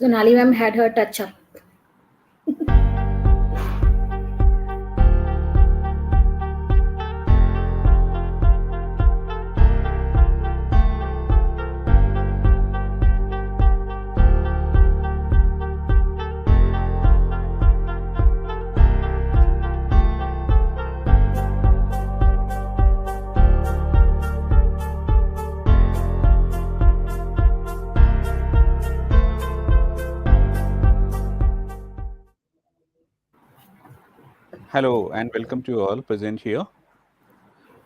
Sonali ma'am had her touch up. Hello and welcome to you all present here.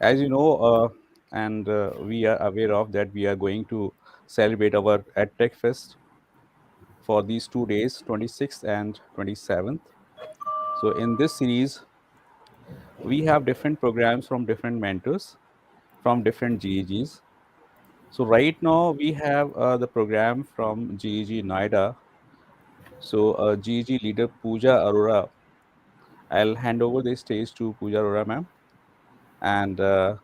As you know, and we are aware of that we are going to celebrate our Edtech Fest for these 2 days, 26th and 27th. So in this series, we have different programs from different mentors, from different GEGs. So right now we have the program from GEG Noida. So GEG leader Pooja Arora, I'll hand over the stage to Pooja Arora ma'am and her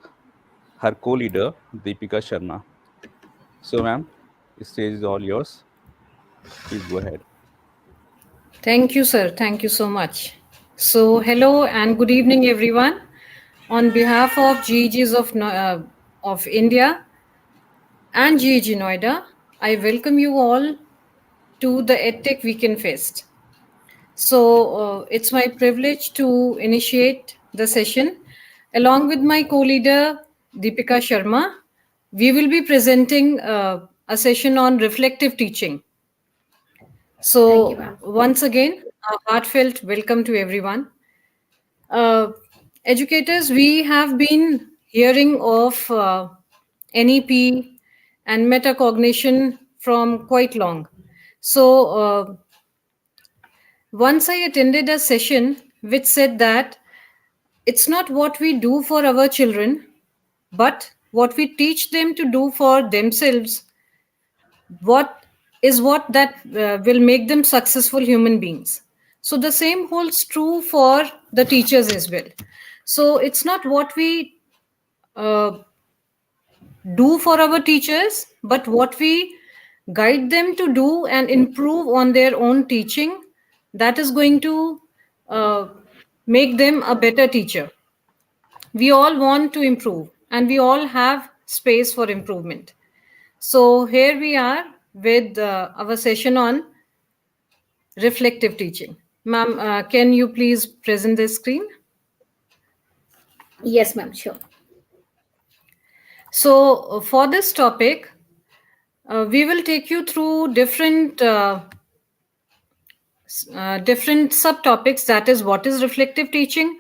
co-leader Deepika Sharma. So, ma'am, the stage is all yours. Please go ahead. Thank you, sir. Thank you so much. So, hello and good evening, everyone. On behalf of GEGs of India and GEG Noida, I welcome you all to the Edtech Weekend Fest. So, it's my privilege to initiate the session. Along with my co-leader, Deepika Sharma, we will be presenting a session on reflective teaching. Thank you, So, ma'am. once again, a heartfelt welcome to everyone. Uh, Educators, we have been hearing of NEP and metacognition from quite long. So, once I attended a session which said that it's not what we do for our children, but what we teach them to do for themselves, what that will make them successful human beings. So the same holds true for the teachers as well. So it's not what we uh, do for our teachers, but what we guide them to do and improve on their own teaching, that is going to uh, make them a better teacher. We all want to improve and we all have space for improvement. So here we are with our session on reflective teaching. Ma'am, can you please present the screen? Yes, ma'am, sure. So for this topic, we will take you through different subtopics. That is, what is reflective teaching?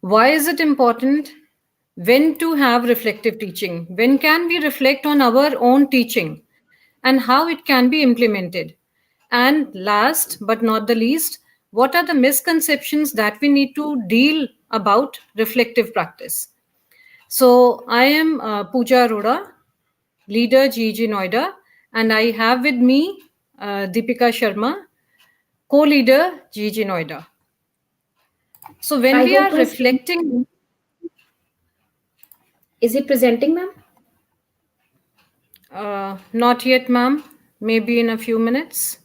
Why is it important? When to have reflective teaching? When can we reflect on our own teaching? And how it can be implemented? And last but not the least, what are the misconceptions that we need to deal about reflective practice? So I am Pooja Arora, leader GG Noida, and I have with me Deepika Sharma, co-leader GG Noida. So when I we hope are my screen reflecting, is it presenting, ma'am? not yet, ma'am, maybe in a few minutes.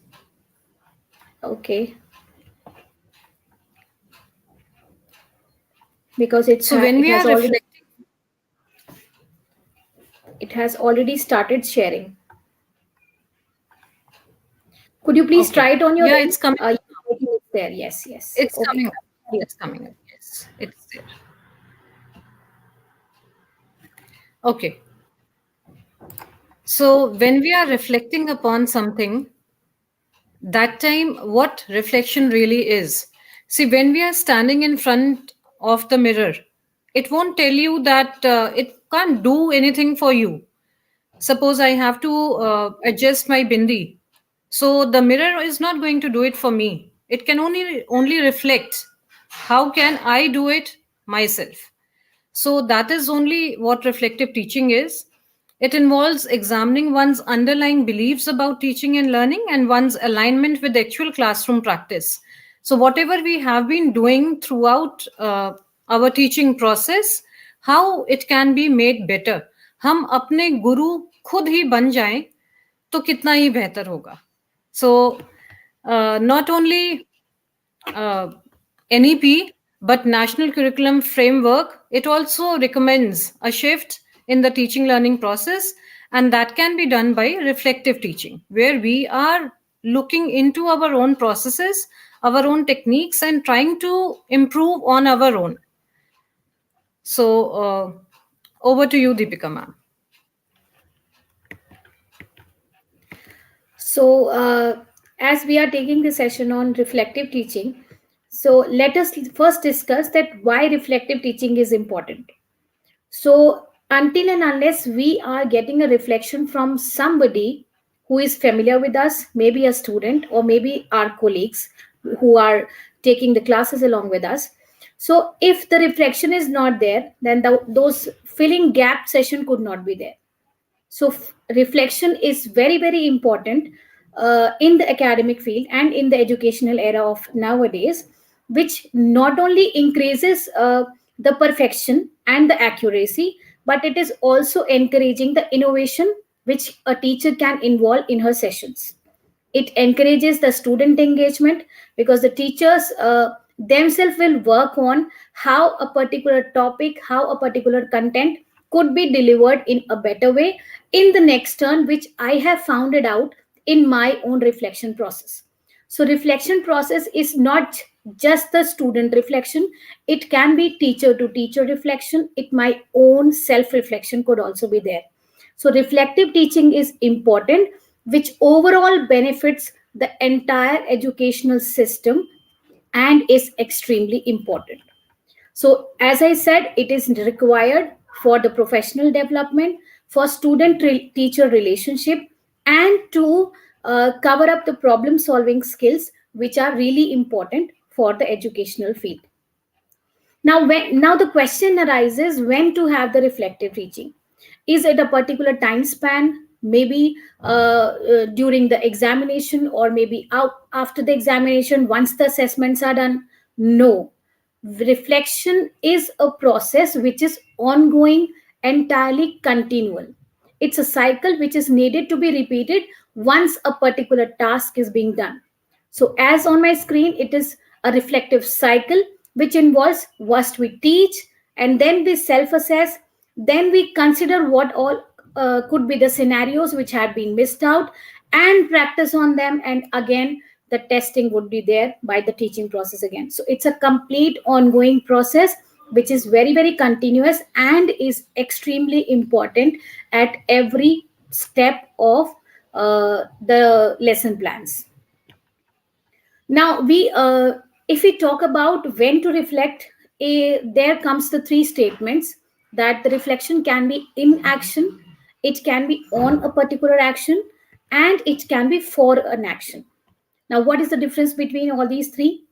Okay. Because So when we are reflecting, it has already started sharing. Could you please okay, try it on your yeah, end? it's coming. Yeah, I think it's there. Yes, yes. It's Okay. coming up. It's coming up. Yes, it's there. Okay. So when we are reflecting upon something, that time what reflection really is. See, when we are standing in front of the mirror, it won't tell you that it can't do anything for you. Suppose I have to adjust my bindi, so the mirror is not going to do it for me. It can only reflect. How can I do it myself? So that is only what reflective teaching is. It involves examining one's underlying beliefs about teaching and learning and one's alignment with actual classroom practice. So, whatever we have been doing throughout our teaching process, how it can be made better. हम अपने गुरु खुद ही बन जाएं तो कितना ही बेहतर होगा. So not only uh, NEP, but National Curriculum Framework, it also recommends a shift in the teaching learning process, and that can be done by reflective teaching, where we are looking into our own processes, our own techniques, and trying to improve on our own. So, over to you, Deepika ma'am. So, as we are taking the session on reflective teaching, so let us first discuss that why reflective teaching is important. So, until and unless we are getting a reflection from somebody who is familiar with us, maybe a student or maybe our colleagues who are taking the classes along with us. So, if the reflection is not there, then those filling gap session could not be there. So, reflection is very, very important in the academic field and in the educational era of nowadays, which not only increases the perfection and the accuracy, but it is also encouraging the innovation which a teacher can involve in her sessions. It encourages the student engagement because the teachers themselves will work on how a particular topic, how a particular content could be delivered in a better way in the next turn, which I have found it out in my own reflection process. So reflection process is not just the student reflection, it can be teacher to teacher reflection, it my own self reflection could also be there. So reflective teaching is important, which overall benefits the entire educational system and is extremely important. So, as I said, it is required for the professional development, for student teacher relationship, and to cover up the problem solving skills, which are really important for the educational field. Now the question arises when to have the reflective teaching. Is it a particular time span? Maybe during the examination, or maybe out after the examination once the assessments are done? No. Reflection is a process which is ongoing, entirely continual. It's a cycle which is needed to be repeated once a particular task is being done. So, as on my screen, it is a reflective cycle which involves first we teach, and then we self assess, then we consider what all could be the scenarios which had been missed out and practice on them, and again the testing would be there by the teaching process again. So, it's a complete ongoing process which is very, very continuous and is extremely important at every step of the lesson plans. Now, if we talk about when to reflect, there comes the three statements that the reflection can be in action, it can be on a particular action, and it can be for an action. Now, what is the difference between all these three?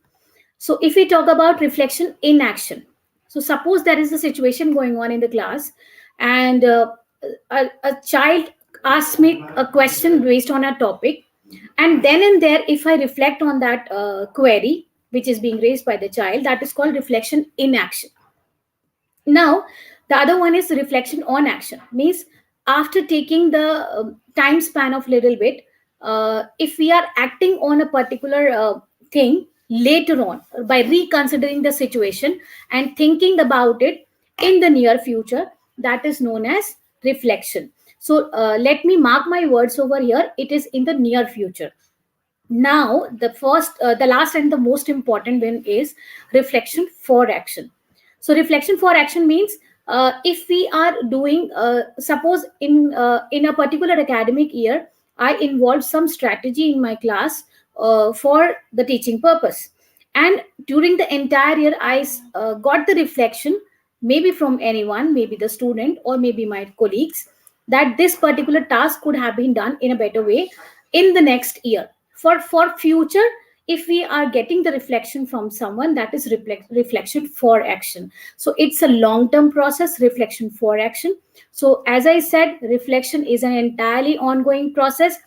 So, if we talk about reflection in action, so suppose there is a situation going on in the class, and a child asks me a question based on a topic, and then and there, if I reflect on that query which is being raised by the child, that is called reflection in action. Now, the other one is reflection on action. Means after taking the time span of little bit, if we are acting on a particular thing later on by reconsidering the situation and thinking about it in the near future, that is known as reflection. So let me mark my words over here. It is in the near future. Now the last and the most important one is reflection for action. So reflection for action means if we are doing suppose in a particular academic year I involved some strategy in my class for the teaching purpose, and during the entire year I got the reflection, maybe from anyone, maybe the student or maybe my colleagues, that this particular task could have been done in a better way in the next year. For future, if we are getting the reflection from someone, that is reflection for action. So it's a long term process, reflection for action. So as I said, reflection is an entirely ongoing process.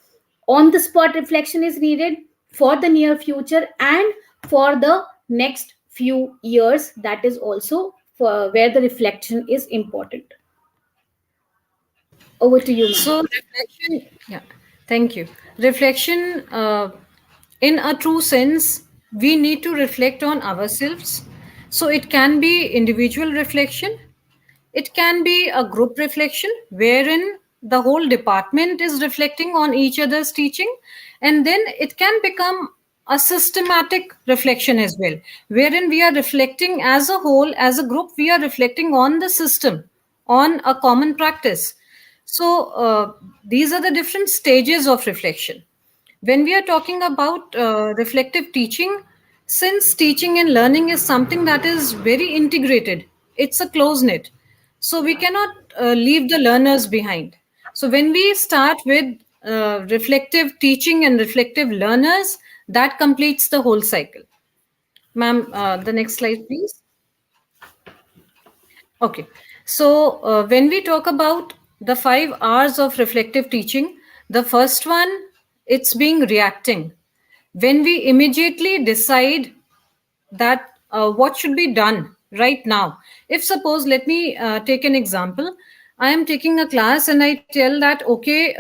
On the spot reflection is needed for the near future and for the next few years. That is also for where the reflection is important. Over to you, ma'am. So, reflection, yeah, thank you. Reflection in a true sense, we need to reflect on ourselves. So it can be individual reflection, it can be a group reflection wherein the whole department is reflecting on each other's teaching, and then it can become a systematic reflection as well, wherein we are reflecting as a whole, as a group, we are reflecting on the system, on a common practice. So, these are the different stages of reflection. When we are talking about reflective teaching, since teaching and learning is something that is very integrated, it's a close knit. So we cannot leave the learners behind. So when we start with reflective teaching and reflective learners, that completes the whole cycle. Ma'am, the next slide, please. Okay. So, when we talk about the 5 hours of reflective teaching, the first one, it's being reacting. When we immediately decide that what should be done right now. If suppose, let me take an example. I am taking a class and I tell that, okay,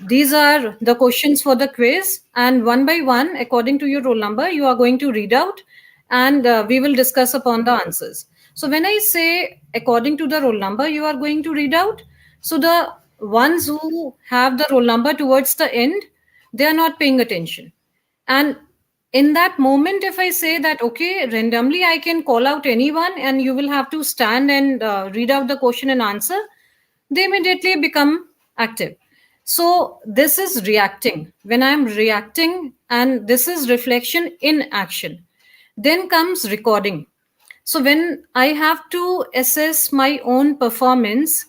these are the questions for the quiz, and one by one, according to your roll number, you are going to read out, and we will discuss upon the answers. So when I say according to the roll number, you are going to read out. So the ones who have the roll number towards the end, they are not paying attention. And in that moment, if I say that, okay, randomly I can call out anyone and you will have to stand and read out the question and answer, they immediately become active. So this is reacting. When I'm reacting, and this is reflection in action. Then comes recording. So when I have to assess my own performance,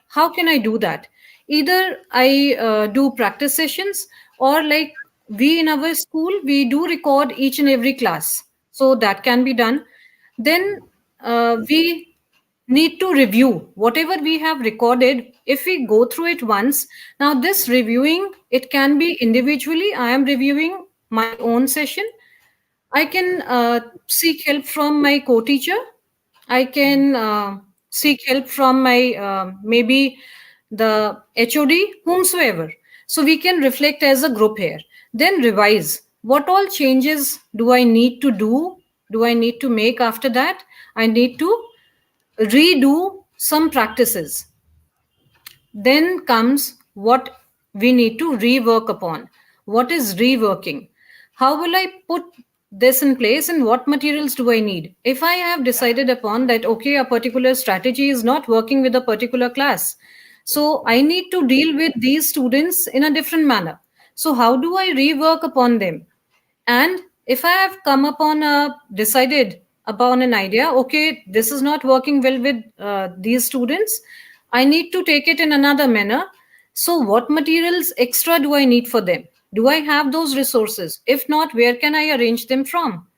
how can I do that? Either I do practice sessions, or like we in our school, we do record each and every class. So that can be done. Then we need to review whatever we have recorded. If we go through it once, now this reviewing, it can be individually. I am reviewing my own session. I can seek help from my co-teacher. I can seek help from my maybe the HOD, whomsoever. So we can reflect as a group here. Then revise. What all changes do I need to do? Do I need to make after that? I need to redo some practices. Then comes what we need to rework upon. What is reworking? How will I put this in place, and what materials do I need? If I have decided upon that, okay, a particular strategy is not working with a particular class, so I need to deal with these students in a different manner. So, how do I rework upon them? And if I have come upon a decided upon an idea, okay, this is not working well with these students, I need to take it in another manner. So, what materials extra do I need for them? Do I have those resources? If not, where can I arrange them from?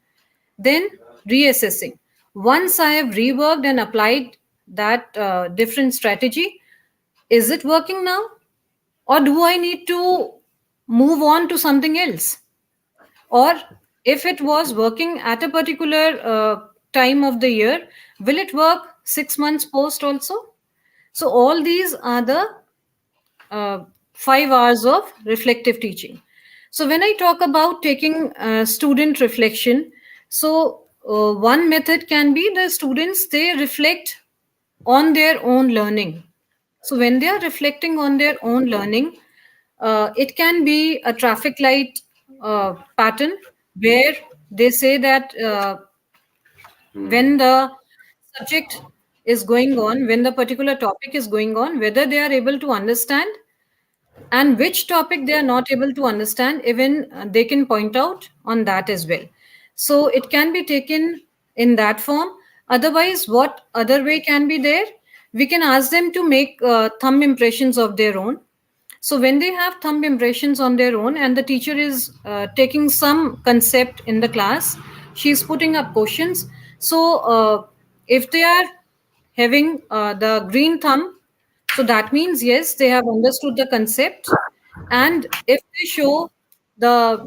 Then reassessing. Once I have reworked and applied that different strategy, is it working now? Or do I need to move on to something else? Or if it was working at a particular time of the year, will it work 6 months post also? So all these are the uh, 5 hours of reflective teaching. So when I talk about taking student reflection, so one method can be the students, they reflect on their own learning. So when they are reflecting on their own learning, it can be a traffic light pattern where they say that when the subject is going on, when the particular topic is going on, whether they are able to understand, and which topic they are not able to understand, even they can point out on that as well. So it can be taken in that form. Otherwise, what other way can be there? We can ask them to make thumb impressions of their own. So when they have thumb impressions on their own and the teacher is taking some concept in the class, she's putting up questions. So if they are having the green thumb, so that means yes, they have understood the concept. And if they show the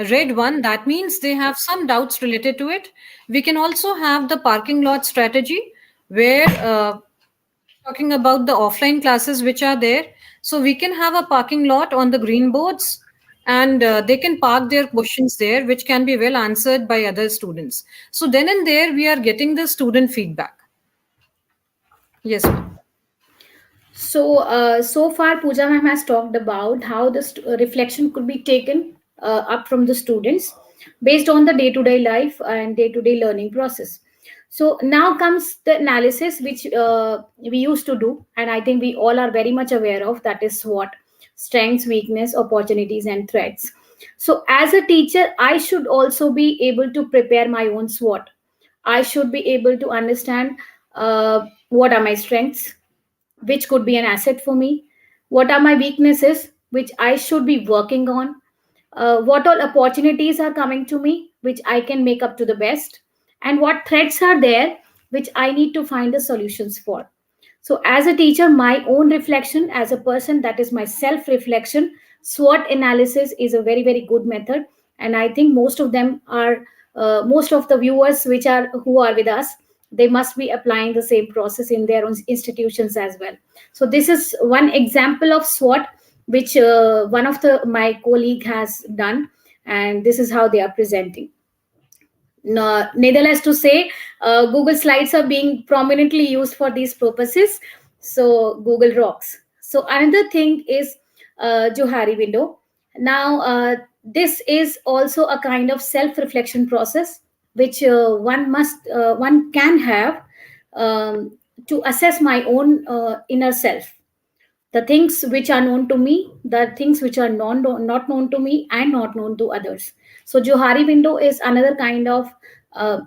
red one, that means they have some doubts related to it. We can also have the parking lot strategy where talking about the offline classes which are there. So we can have a parking lot on the green boards, and they can park their questions there, which can be well answered by other students. So then and there, we are getting the student feedback. Yes, ma'am. So far, Pooja ma'am has talked about how the reflection could be taken up from the students based on the day-to-day life and day-to-day learning process. So now comes the analysis, which we used to do, and I think we all are very much aware of. That is SWOT: strengths, weakness, opportunities, and threats. So as a teacher, I should also be able to prepare my own SWOT. I should be able to understand what are my strengths, which could be an asset for me, what are my weaknesses which I should be working on, what all opportunities are coming to me which I can make up to the best, and what threats are there which I need to find the solutions for. So as a teacher, my own reflection as a person, that is my self reflection, SWOT analysis is a very very good method, and I think most of them are most of the viewers which are who are with us, they must be applying the same process in their own institutions as well. So this is one example of SWOT which one of the my colleague has done, and this is how they are presenting. No, needless to say, Google Slides are being prominently used for these purposes. So Google rocks. So another thing is Johari window. Now, this is also a kind of self-reflection process, which one can have to assess my own inner self, the things which are known to me, the things which are not known to me and not known to others. So Johari window is another kind of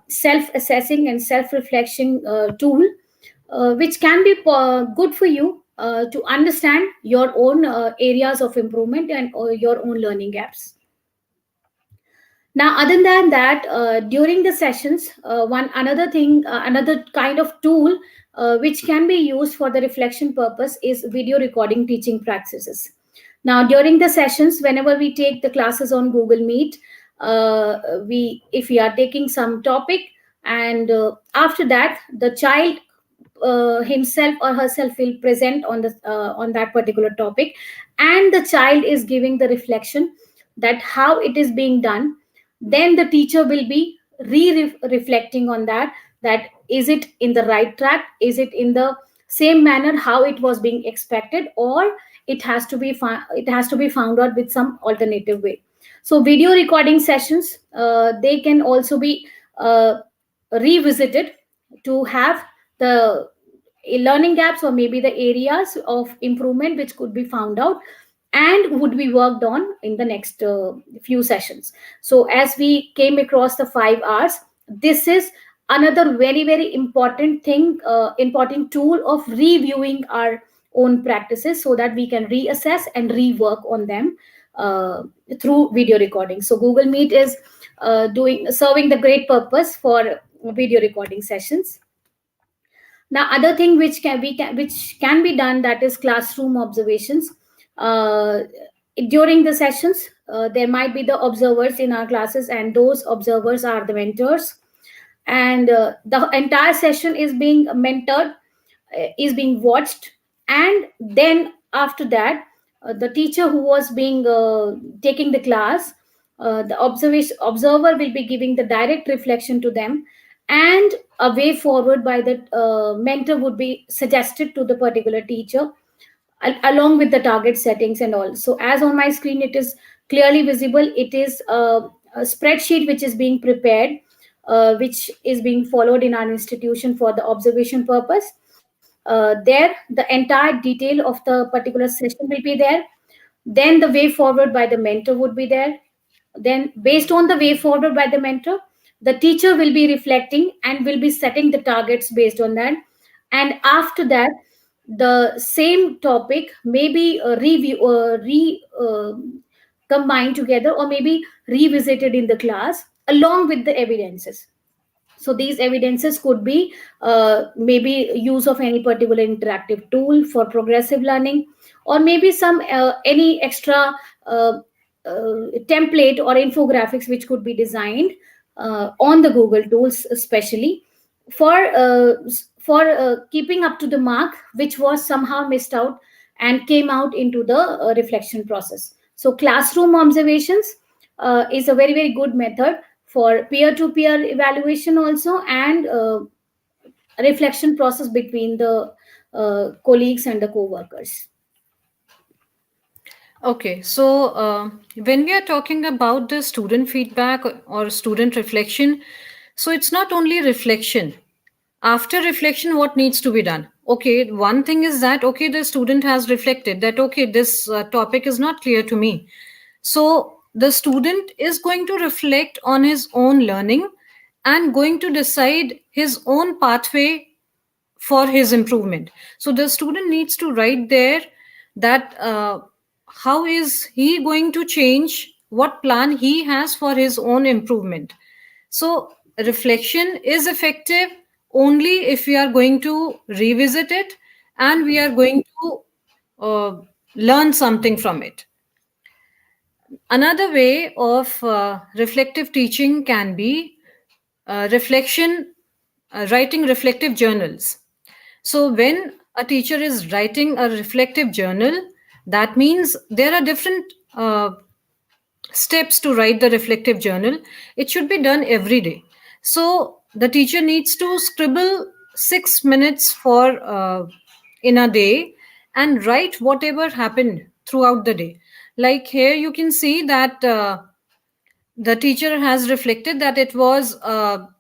self-assessing and self-reflection tool, which can be good for you to understand your own areas of improvement and your own learning gaps. Now, other than that, during the sessions, one another thing, another kind of tool which can be used for the reflection purpose is video recording teaching practices. Now, during the sessions, whenever we take the classes on Google Meet, we if we are taking some topic, and after that, the child himself or herself will present on that particular topic, and the child is giving the reflection that how it is being done, then the teacher will be reflecting on that, that is it in the right track, is it in the same manner how it was being expected, or it has to be found out with some alternative way. So video recording sessions, they can also be revisited to have the learning gaps or maybe the areas of improvement which could be found out and would be worked on in the next few sessions. So as we came across the 5 hours, this is another very very important thing, important tool of reviewing our own practices so that we can reassess and rework on them through video recording. So Google Meet is doing serving the great purpose for video recording sessions. Now other thing which can be done, that is classroom observations. uh, During the sessions, there might be the observers in our classes, and those observers are the mentors, and the entire session is being mentored, is being watched, and then after that, the teacher who was being taking the class, the observer will be giving the direct reflection to them, and a way forward by the mentor would be suggested to the particular teacher, along with the target settings and all. So as on my screen it is clearly visible, it is a spreadsheet which is being prepared, which is being followed in our institution for the observation purpose. There the entire detail of the particular session will be there, then the way forward by the mentor would be there, then based on the way forward by the mentor, the teacher will be reflecting and will be setting the targets based on that, and after that the same topic may be combined together or maybe revisited in the class along with the evidences. So these evidences could be maybe use of any particular interactive tool for progressive learning, or maybe some any extra uh, template or infographics which could be designed on the Google tools, especially for keeping up to the mark which was somehow missed out and came out into the reflection process. So classroom observations is a very very good method for peer to peer evaluation also, and reflection process between the colleagues and the co-workers. Okay, so when we are talking about the student feedback or student reflection, so it's not only reflection. After reflection, what needs to be done? Okay, one thing is that, okay, the student has reflected that, okay, this topic is not clear to me. So the student is going to reflect on his own learning and going to decide his own pathway for his improvement. So the student needs to write there that how is he going to change, what plan he has for his own improvement. So reflection is effective only if we are going to revisit it and we are going to uh, learn something from it. Another way of reflective teaching can be writing reflective journals. So, when a teacher is writing a reflective journal, that means there are different steps to write the reflective journal. It should be done every day. So, the teacher needs to scribble 6 minutes for in a day and write whatever happened throughout the day. Like here, you can see that the teacher has reflected that it was a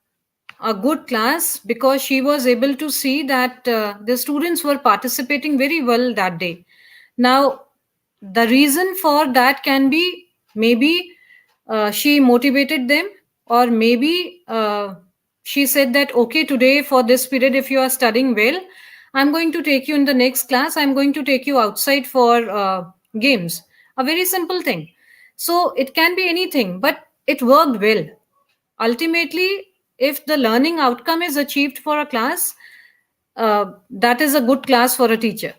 good class because she was able to see that the students were participating very well that day. Now, the reason for that can be maybe she motivated them, or maybe she said that, okay, today for this period, if you are studying well, I'm going to take you in the next class, I'm going to take you outside for games. A very simple thing. So it can be anything, but it worked well. Ultimately, if the learning outcome is achieved for a class, that is a good class for a teacher.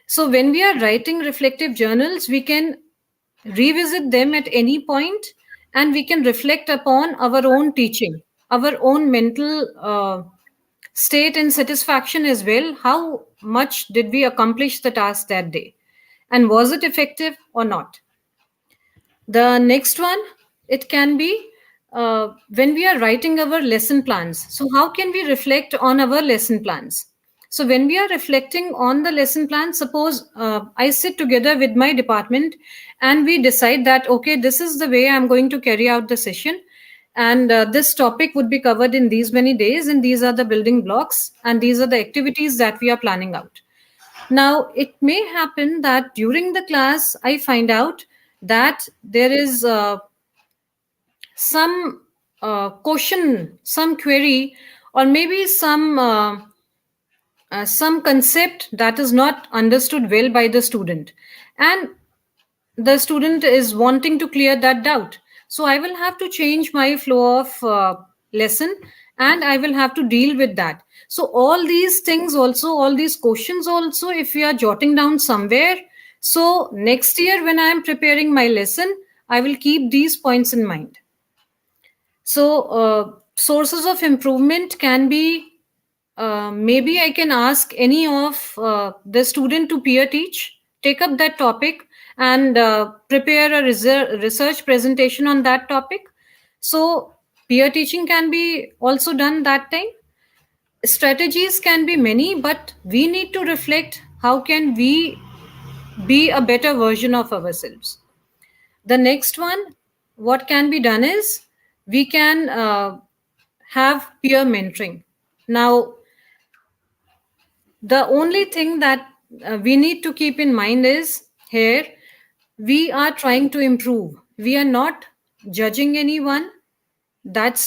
So when we are writing reflective journals, we can revisit them at any point and we can reflect upon our own teaching, our own mental state and satisfaction as well. How much did we accomplish the task that day? And was it effective or not? The next one, it can be when we are writing our lesson plans. So, how can we reflect on our lesson plans? So, when we are reflecting on the lesson plan, suppose I sit together with my department and we decide that, okay, this is the way I'm going to carry out the session. And this topic would be covered in these many days, and these are the building blocks, and these are the activities that we are planning out. Now, it may happen that during the class, I find out that there is some question, some query, or maybe some concept that is not understood well by the student, and the student is wanting to clear that doubt. So I will have to change my flow of lesson, and I will have to deal with that. So all these things also, all these questions also, if we are jotting down somewhere, so next year when I am preparing my lesson, I will keep these points in mind. So, sources of improvement can be maybe I can ask any of the student to peer teach, take up that topic, and prepare a research presentation on that topic. So, peer teaching can be also done that time. Strategies can be many, but we need to reflect how can we be a better version of ourselves. The next one, what can be done is we can have peer mentoring. Now, the only thing that we need to keep in mind is here we are trying to improve. We are not judging anyone. That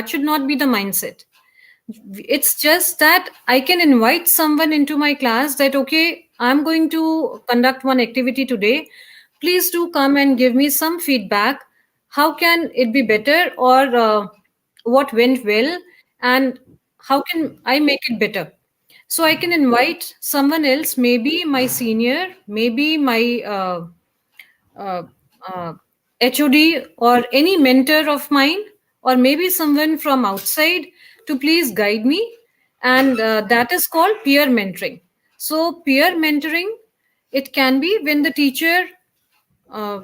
should not be the mindset. It's just that I can invite someone into my class that, okay, I'm going to conduct one activity today. Please do come and give me some feedback. How can it be better, or what went well, and how can I make it better? So I can invite someone else, maybe my senior, maybe my uh, uh, HOD, or any mentor of mine, or maybe someone from outside to please guide me. And that is called peer mentoring. So, peer mentoring, it can be when the teacher uh,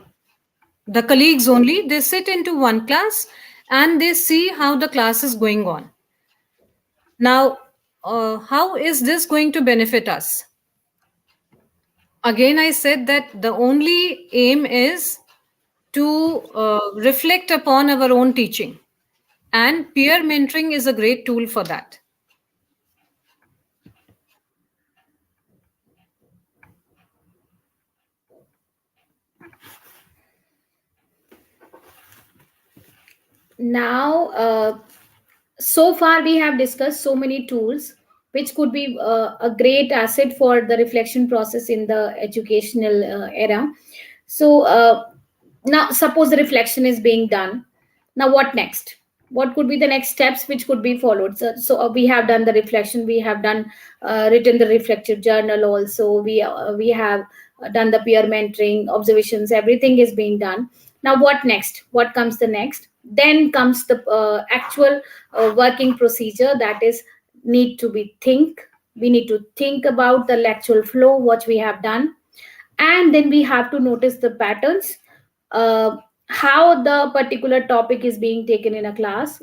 The colleagues only, they sit into one class and they see how the class is going on. Now, how is this going to benefit us? Again, I said that the only aim is to reflect upon our own teaching, and peer mentoring is a great tool for that. Now, so far we have discussed so many tools which could be a great asset for the reflection process in the educational era. So now suppose the reflection is being done. Now what next? What could be the next steps which could be followed? So we have done the reflection, we have done written the reflective journal also, we have done the peer mentoring, observations, everything is being done. Now what next? What comes the next? Then comes the actual working procedure, that is need to be think. We need to think about the actual flow what we have done, and then we have to notice the patterns, uh, how the particular topic is being taken in a class.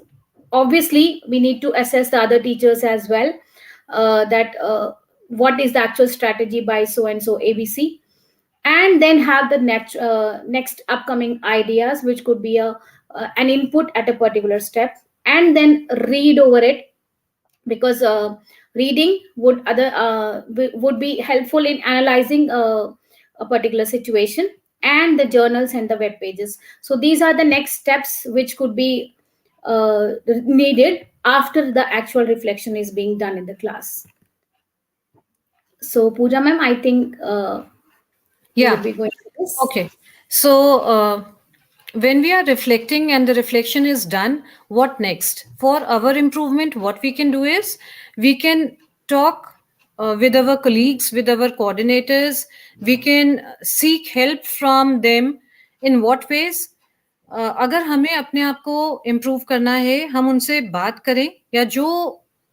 Obviously we need to assess the other teachers as well, that what is the actual strategy by so and so ABC, and then have the next upcoming ideas which could be an input at a particular step, and then read over it, because reading would be helpful in analyzing a particular situation, and the journals and the web pages. So these are the next steps which could be needed after the actual reflection is being done in the class. So Pooja ma'am, I think you would Yeah. be going to this. Okay. So, when we are reflecting and the reflection is done, what next? For our improvement, what we can do is we can talk with our colleagues, with our coordinators. We can seek help from them. In what ways? अगर हमें अपने आप को improve करना है, हम उनसे बात करें, या जो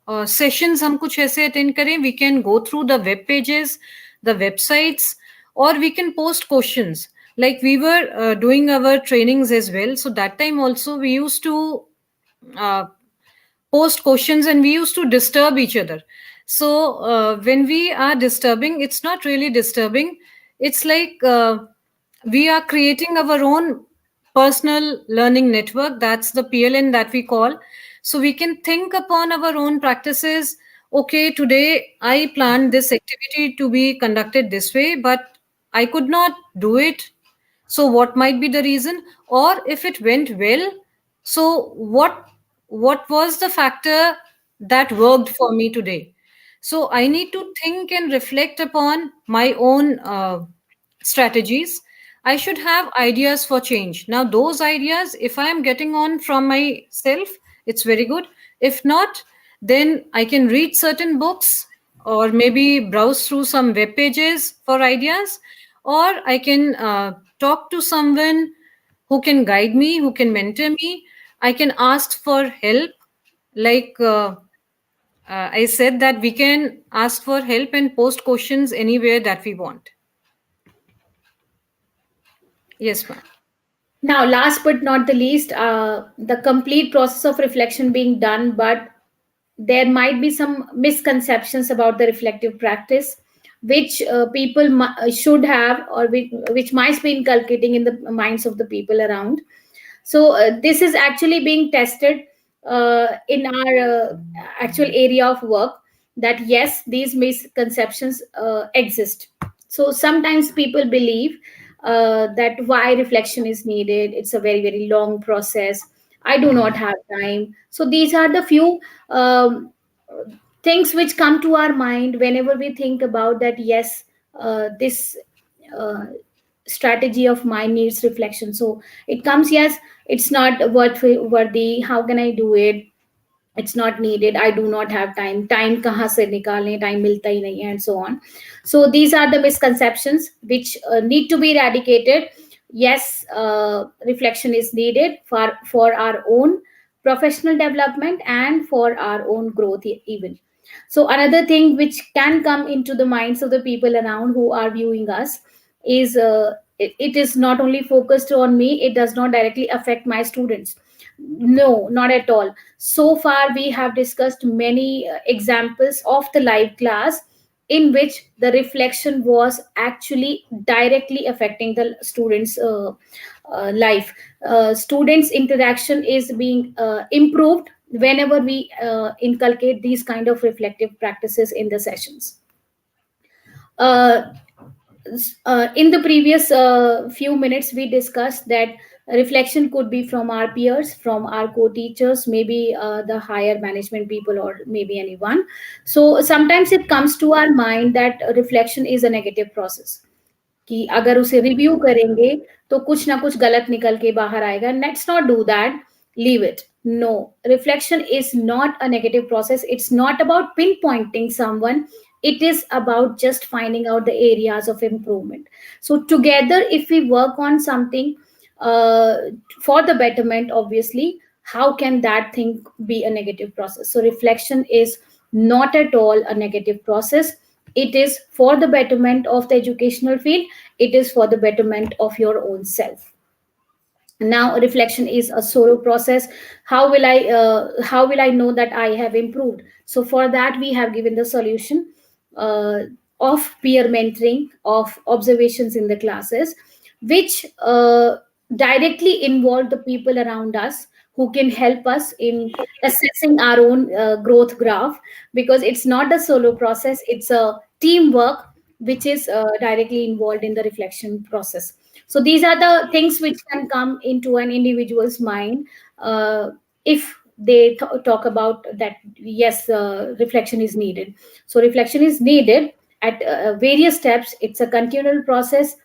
सेशंस हम कुछ ऐसे अटेंड करें, we can go through the web pages, the websites, or we can post questions. Like we were doing our trainings as well, so that time also we used to uh, post questions and we used to disturb each other. So when we are disturbing, it's not really disturbing, it's like we are creating our own personal learning network, that's the PLN that we call. So we can think upon our own practices. Okay, today I planned this activity to be conducted this way, but I could not do it. So what might be the reason? Or if it went well, so what was the factor that worked for me today? So I need to think and reflect upon my own strategies. I should have ideas for change. Now, those ideas, if I am getting on from myself, it's very good. If not, then I can read certain books or maybe browse through some web pages for ideas, or I can talk to someone who can guide me, who can mentor me. I can ask for help. Like I said, that we can ask for help and post questions anywhere that we want. Yes, ma'am. Now, last but not the least, the complete process of reflection being done, but there might be some misconceptions about the reflective practice, which people should have, or which might be inculcating in the minds of the people around. So this is actually being tested in our actual area of work, that yes, these misconceptions exist. So sometimes people believe that why reflection is needed, it's a very very long process, I do not have time. So these are the few things which come to our mind whenever we think about that, yes, this uh, strategy of mine needs reflection. So it comes, yes, it's not worthy, how can I do it, it's not needed, I do not have time, time kahan se nikale, time milta hi nahi hai, and so on. So these are the misconceptions which need to be eradicated. Yes, reflection is needed for our own professional development and for our own growth even. So another thing which can come into the minds of the people around who are viewing us is it is not only focused on me, it does not directly affect my students. No, not at all. So far we have discussed many examples of the live class in which the reflection was actually directly affecting the students life. Students interaction is being improved whenever we inculcate these kind of reflective practices in the sessions. uh, in the previous few minutes we discussed that reflection could be from our peers, from our co-teachers, maybe the higher management people, or maybe anyone. So sometimes it comes to our mind that reflection is a negative process, कि अगर उसे review करेंगे तो कुछ ना कुछ गलत निकल के बाहर आएगा. Let's not do that. Leave it. No, reflection is not a negative process. It's not about pinpointing someone. It is about just finding out the areas of improvement. So together, if we work on something uh, for the betterment, obviously, how can that thing be a negative process? So reflection is not at all a negative process. It is for the betterment of the educational field. It is for the betterment of your own self. Now reflection is a solo process. How will I know that I have improved? So for that we have given the solution uh, of peer mentoring, of observations in the classes, which directly involve the people around us who can help us in assessing our own growth graph, because it's not a solo process, it's a teamwork which is directly involved in the reflection process. So these are the things which can come into an individual's mind if they talk about that. Yes, reflection is needed. So reflection is needed at various steps. It's a continual process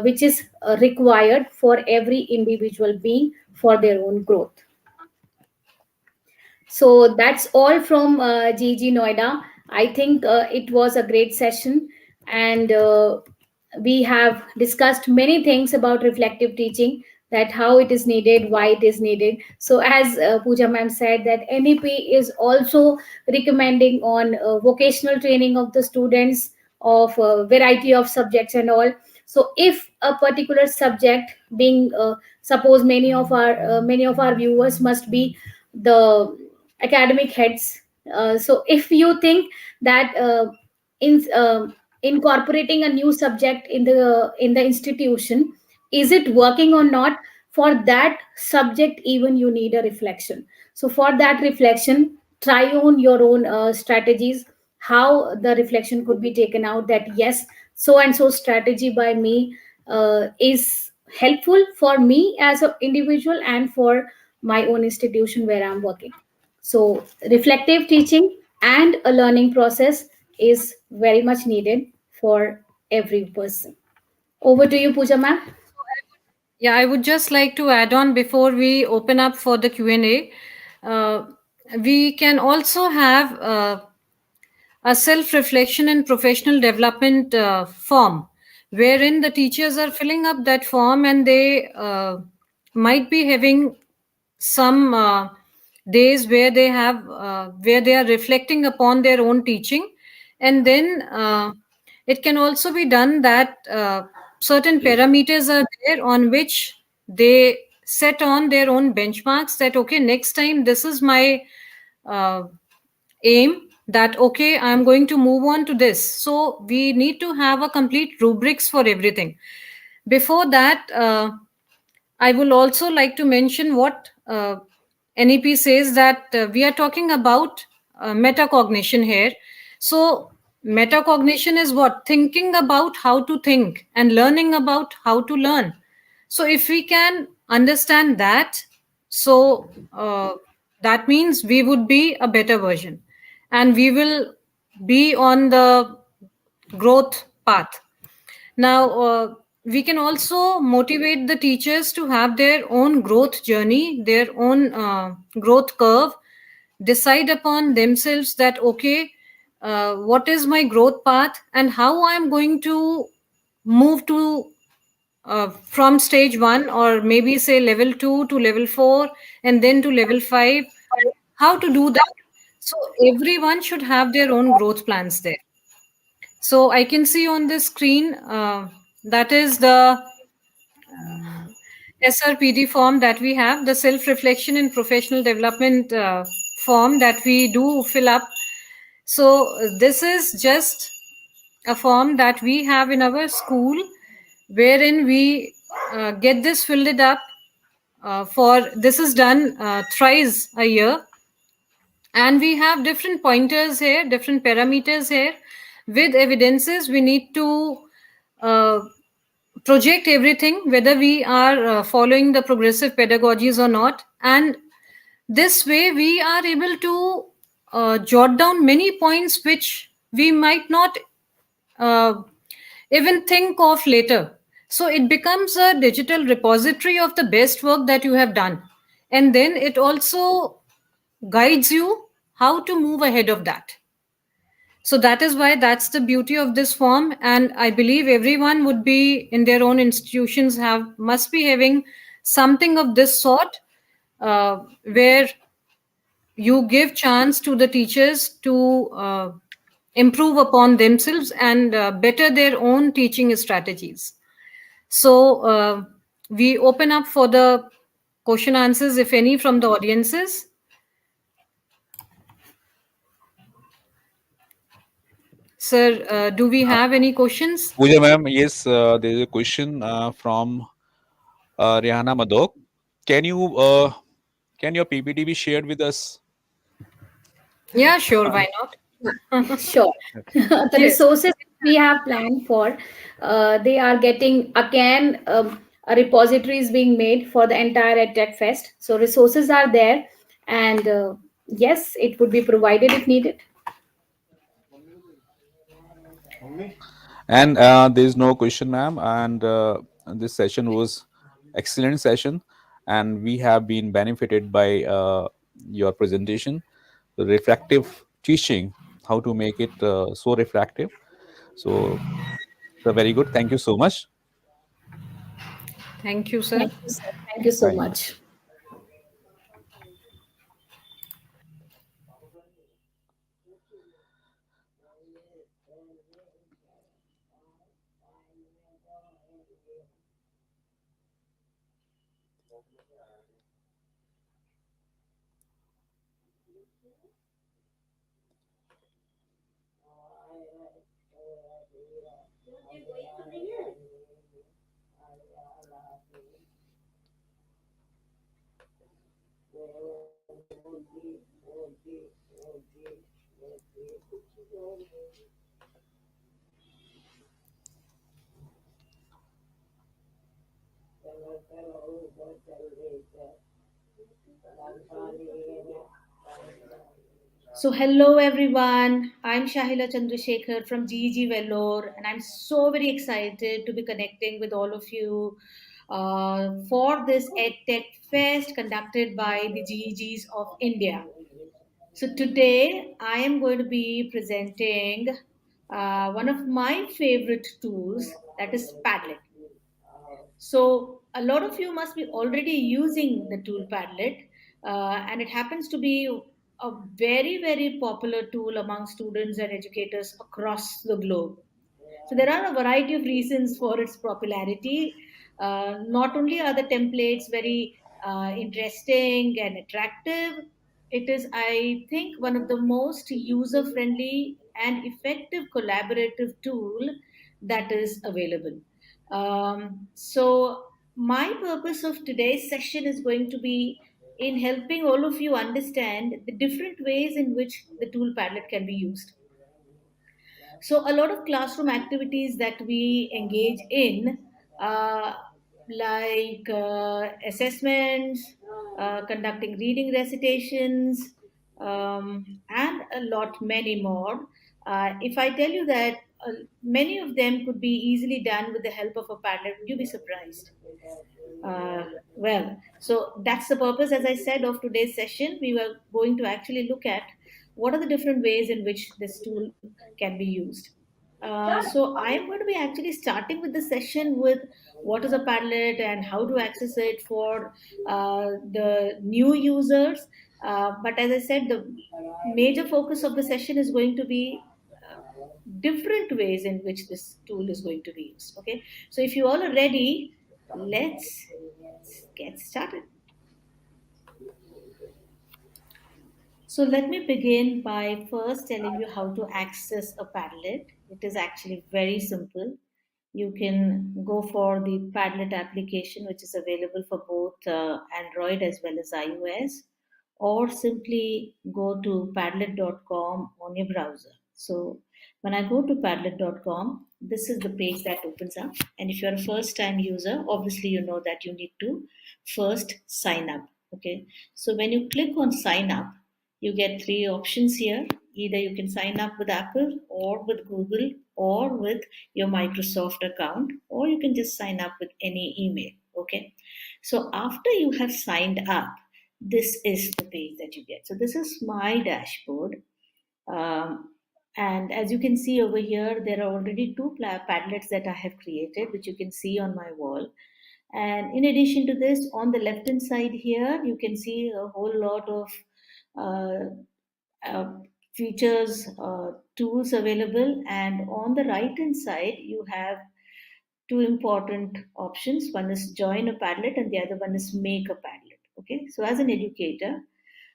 which is required for every individual being for their own growth. So that's all from GG Noida. I think it was a great session, and we have discussed many things about reflective teaching, that how it is needed, why it is needed. So as Pooja ma'am said, that NEP is also recommending on vocational training of the students of a variety of subjects and all. So if a particular subject being suppose many of our viewers must be the academic heads. So if you think that in incorporating a new subject in the institution, is it working or not, for that subject even you need a reflection. So for that reflection, try on your own strategies, how the reflection could be taken out, that yes, so and so strategy by me is helpful for me as an individual and for my own institution where I'm working. So, reflective teaching and a learning process is very much needed for every person. Over to you, Pooja ma'am. Yeah, I would just like to add on before we open up for the Q&A. Uh, we can also have a self reflection and professional development form wherein the teachers are filling up that form, and they might be having some days where they have where they are reflecting upon their own teaching. And then it can also be done that certain parameters are there on which they set on their own benchmarks, that okay, next time this is my uh, aim, that okay, I'm going to move on to this. So we need to have a complete rubrics for everything. Before that, I will also like to mention what NEP says, that we are talking about metacognition here. So, metacognition is what? Thinking about how to think and learning about how to learn. So, if we can understand that, so that means we would be a better version, and we will be on the growth path. Now, we can also motivate the teachers to have their own growth journey, their own growth curve, decide upon themselves that, okay, what is my growth path and how I'm going to move to from stage one, or maybe say level two to level four, and then to level five. How to do that? So, everyone should have their own growth plans there. So I can see on the screen That is the SRPD form that we have, the self reflection and professional development form that we do fill up. So, this is just a form that we have in our school wherein we get this filled it up for this is done thrice a year, and we have different pointers here, different parameters here with evidences. We need to uh, project everything whether we are following the progressive pedagogies or not, and this way we are able to jot down many points which we might not uh, even think of later. So it becomes a digital repository of the best work that you have done, and then it also guides you how to move ahead of that. So that is why that's the beauty of this form, and I believe everyone would be in their own institutions have must be having something of this sort, where you give chance to the teachers to improve upon themselves and better their own teaching strategies. So we open up for the question answers, if any, from the audiences. Sir, do we have any questions? Pooja ma'am, yes, there is a question from Rihanna Madok. Can you can your PPT be shared with us? Yeah, sure, why not? Sure. The Yes. resources we have planned for, they are getting again, a repository is being made for the entire EdTech Fest. So resources are there, and yes, it would be provided if needed. And there is no question, ma'am. And this session was excellent session, and we have been benefited by your presentation, the refractive teaching, how to make it so refractive. So, very good. Thank you so much. Thank you, sir. Thank you, sir. Thank you so Bye. much. So, hello everyone. I'm Shahila Chandrasekhar from GEG Vellore, and I'm so very excited to be connecting with all of you for this Edtech Fest conducted by the GEGs of India. So, today I am going to be presenting one of my favorite tools, that is Padlet. So a lot of you must be already using the tool Padlet, and it happens to be a very, very popular tool among students and educators across the globe. So there are a variety of reasons for its popularity. Not only are the templates very interesting and attractive, it is, I think, one of the most user friendly and effective collaborative tool that is available. So, my purpose of today's session is going to be in helping all of you understand the different ways in which the tool Padlet can be used. So, a lot of classroom activities that we engage in, uh, like assessments, conducting reading recitations, and a lot many more. If I tell you that many of them could be easily done with the help of a Padlet, would you be surprised? Uh, so that's the purpose, as I said, of today's session. We were going to actually look at what are the different ways in which this tool can be used. So I am going to be actually starting with the session with what is a Padlet and how to access it for the new users. But as I said, the major focus of the session is going to be different ways in which this tool is going to be used. Okay, so if you all are ready, let's get started. So let me begin by first telling you how to access a Padlet. It is actually very simple. You can go for the Padlet application, which is available for both Android as well as iOS, or simply go to padlet.com on your browser. So when I go to padlet.com, this is the page that opens up. And if you're a first time user, obviously you know that you need to first sign up. Okay, so when you click on sign up, you get three options here. Either you can sign up with Apple or with Google or with your Microsoft account, or you can just sign up with any email. Okay, so after you have signed up, this is the page that you get. So this is my dashboard. Um, and as you can see over here, there are already two Padlets that I have created, which you can see on my wall. And in addition to this, on the left hand side here, you can see a whole lot of uh, uh, features, tools available. And on the right hand side, you have two important options. One is join a Padlet, and the other one is make a Padlet. Okay, so as an educator,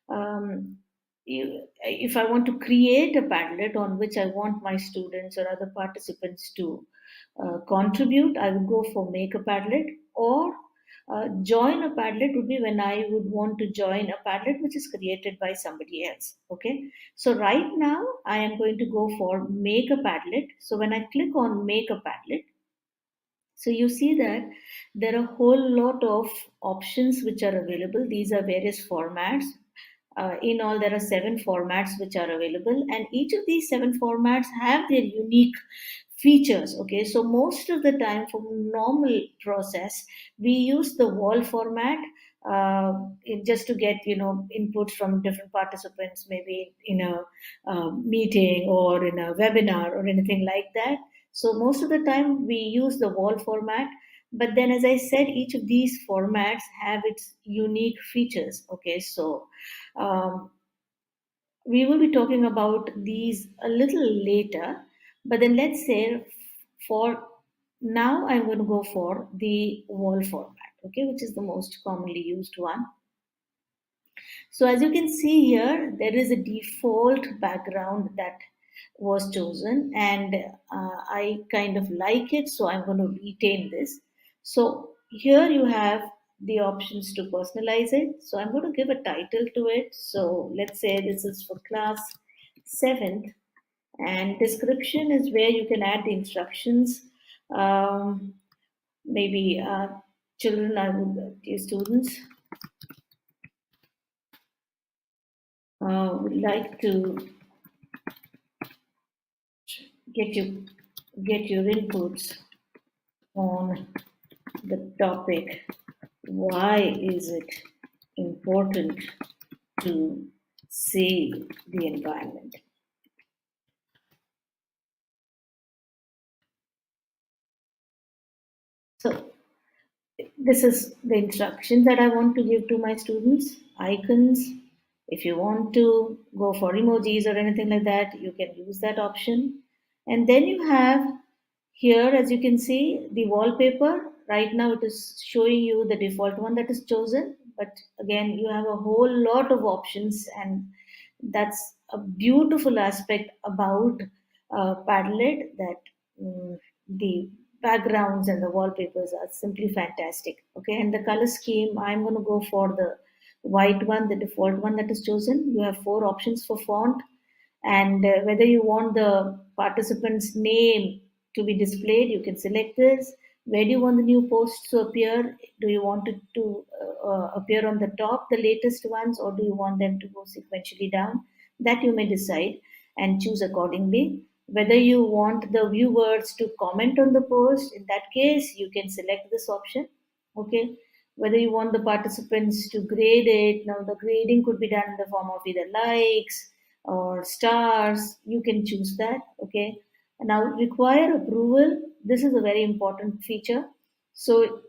um, if I want to create a Padlet on which I want my students or other participants to contribute, I would go for make a Padlet, or join a Padlet would be when I would want to join a Padlet which is created by somebody else. Okay, so right now I am going to go for make a Padlet. So when I click on make a Padlet, so you see that there are a whole lot of options which are available. These are various formats. In all, there are 7 formats which are available, and each of these 7 formats have their unique features. Okay, so most of the time for normal process, we use the wall format just to get inputs from different participants, maybe in a meeting or in a webinar or anything like that. So most of the time we use the wall format, but then as I said, each of these formats have its unique features. Okay, so um, we will be talking about these a little later, but then let's say for now I'm going to go for the wall format, okay, which is the most commonly used one. So as you can see here, there is a default background that was chosen, and I kind of like it, so I'm going to retain this. So here you have the options to personalize it. So I'm going to give a title to it. So let's say this is for class 7th, and description is where you can add the instructions. Maybe children, I would, students would like to get you get your inputs on the topic, why is it important to save the environment. So this is the instructions that I want to give to my students. Icons, if you want to go for emojis or anything like that, you can use that option. And then you have here, as you can see, the wallpaper. Right now it is showing you the default one that is chosen, but again you have a whole lot of options, and that's a beautiful aspect about Padlet, that the backgrounds and the wallpapers are simply fantastic. Okay, and the color scheme, I'm going to go for the white one, the default one that is chosen. You have 4 options for font, and whether you want the participant's name to be displayed, you can select this. Where do you want the new posts to appear? Do you want it to appear on the top, the latest ones, or do you want them to go sequentially down? That you may decide and choose accordingly. Whether you want the viewers to comment on the post, in that case you can select this option. Okay, whether you want the participants to grade it, now the grading could be done in the form of either likes or stars, you can choose that. Okay, now require approval, this is a very important feature. So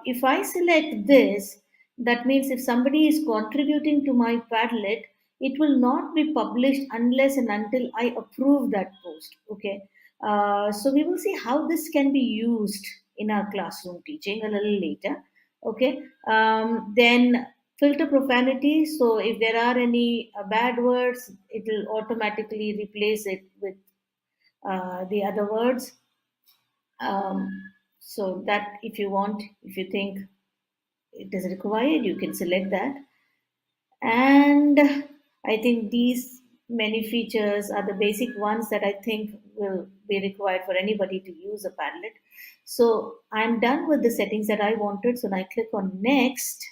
if I select this, that means if somebody is contributing to my Padlet, it will not be published unless and until I approve that post. Okay. So we will see how this can be used in our classroom teaching a little later. Okay. Then filter profanity. So if there are any bad words, it will automatically replace it with the other words. Um, so that if you want, if you think it is required, you can select that. And I think these many features are the basic ones that I think will be required for anybody to use a Padlet. So I'm done with the settings that I wanted. So now I click on next,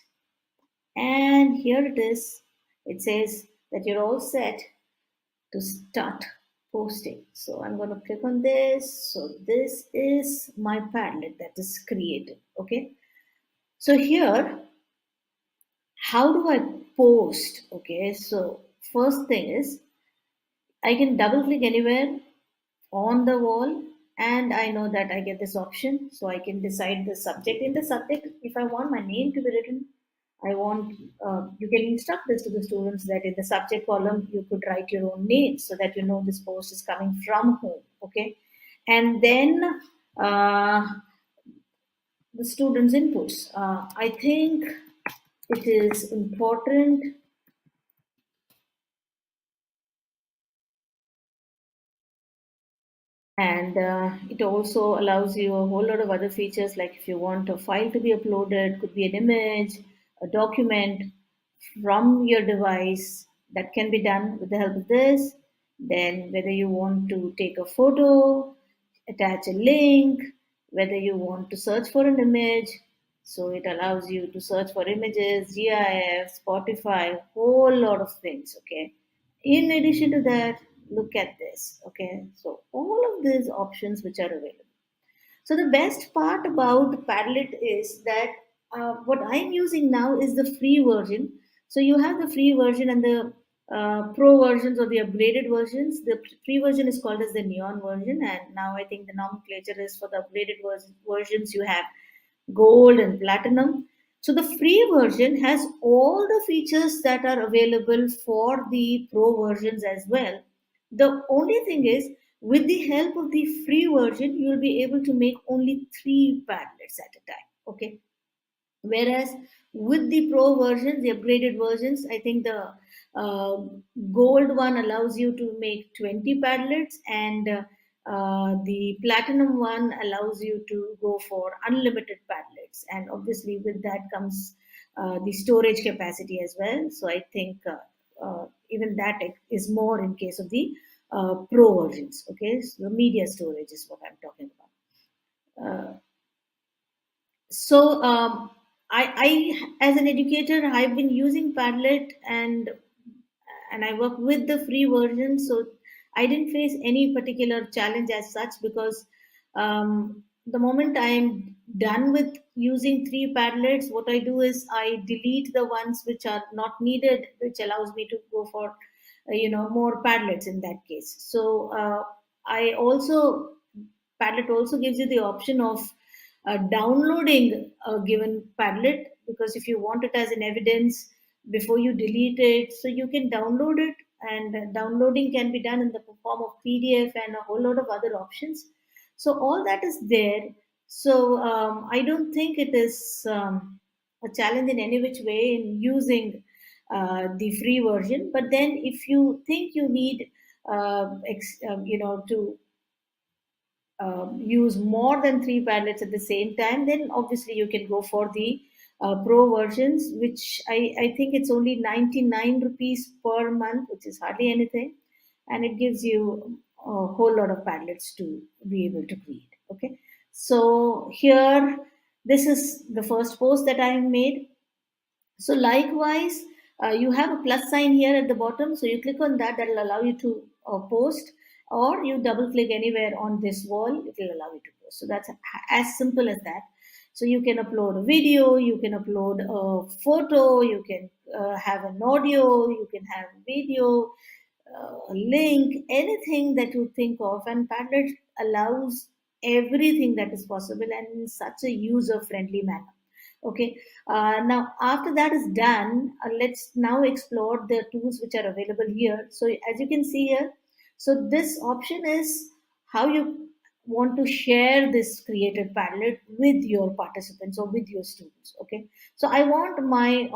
and here it is. It says that you're all set to start posting. So I'm going to click on this. So this is my Padlet that is created. Okay. So here, how do I post? Okay. So first thing is I can double click anywhere on the wall, and I know that I get this option. So I can decide the subject. In the subject, if I want my name to be written, I want, you can instruct this to the students that in the subject column, you could write your own name so that you know this post is coming from whom. Okay. And then the students' inputs. I think it is important, and it also allows you a whole lot of other features, like if you want a file to be uploaded, could be an image, a document from your device, that can be done with the help of this. Then whether you want to take a photo, attach a link, whether you want to search for an image, so it allows you to search for images, GIF, Spotify, whole lot of things. Okay. In addition to that, look at this. Okay. So all of these options which are available. So the best part about Padlet is that what I'm using now is the free version. So you have the free version and the pro versions or the upgraded versions. The free version is called as the neon version, and now I think the nomenclature is for the upgraded versions. You have gold and platinum. So the free version has all the features that are available for the pro versions as well. The only thing is, with the help of the free version, you will be able to make only 3 padlets at a time. Okay. Whereas with the pro versions, the upgraded versions, I think the uh, gold one allows you to make 20 padlets, and the platinum one allows you to go for unlimited padlets. And obviously, with that comes the storage capacity as well. So I think even that is more in case of the pro versions. Okay, so the media storage is what I'm talking about. So as an educator, I've been using Padlet, and I work with the free version. So I didn't face any particular challenge as such, because the moment I'm done with using 3 Padlets, what I do is I delete the ones which are not needed, which allows me to go for more Padlets in that case. So I also Padlet also gives you the option of downloading a given Padlet, because if you want it as an evidence before you delete it, so you can download it, and downloading can be done in the form of PDF and a whole lot of other options. So all that is there. So I don't think it is a challenge in any which way in using the free version. But then if you think you need to use more than 3 Padlets at the same time, then obviously you can go for the pro versions, which I think it's only 99 rupees per month, which is hardly anything. And it gives you a whole lot of Padlets to be able to create. Okay. So here, this is the first post that I made. So likewise, you have a plus sign here at the bottom. So you click on that, that will allow you to post, or you double click anywhere on this wall, it will allow you to post. So that's as simple as that. So you can upload a video, you can upload a photo, you can have an audio, you can have video, a link, anything that you think of. And Padlet allows everything that is possible, and in such a user friendly manner. Okay. Now, after that is done, let's now explore the tools which are available here. So, as you can see here, so this option is how you want to share this created Padlet with your participants or with your students. Okay. So, I want my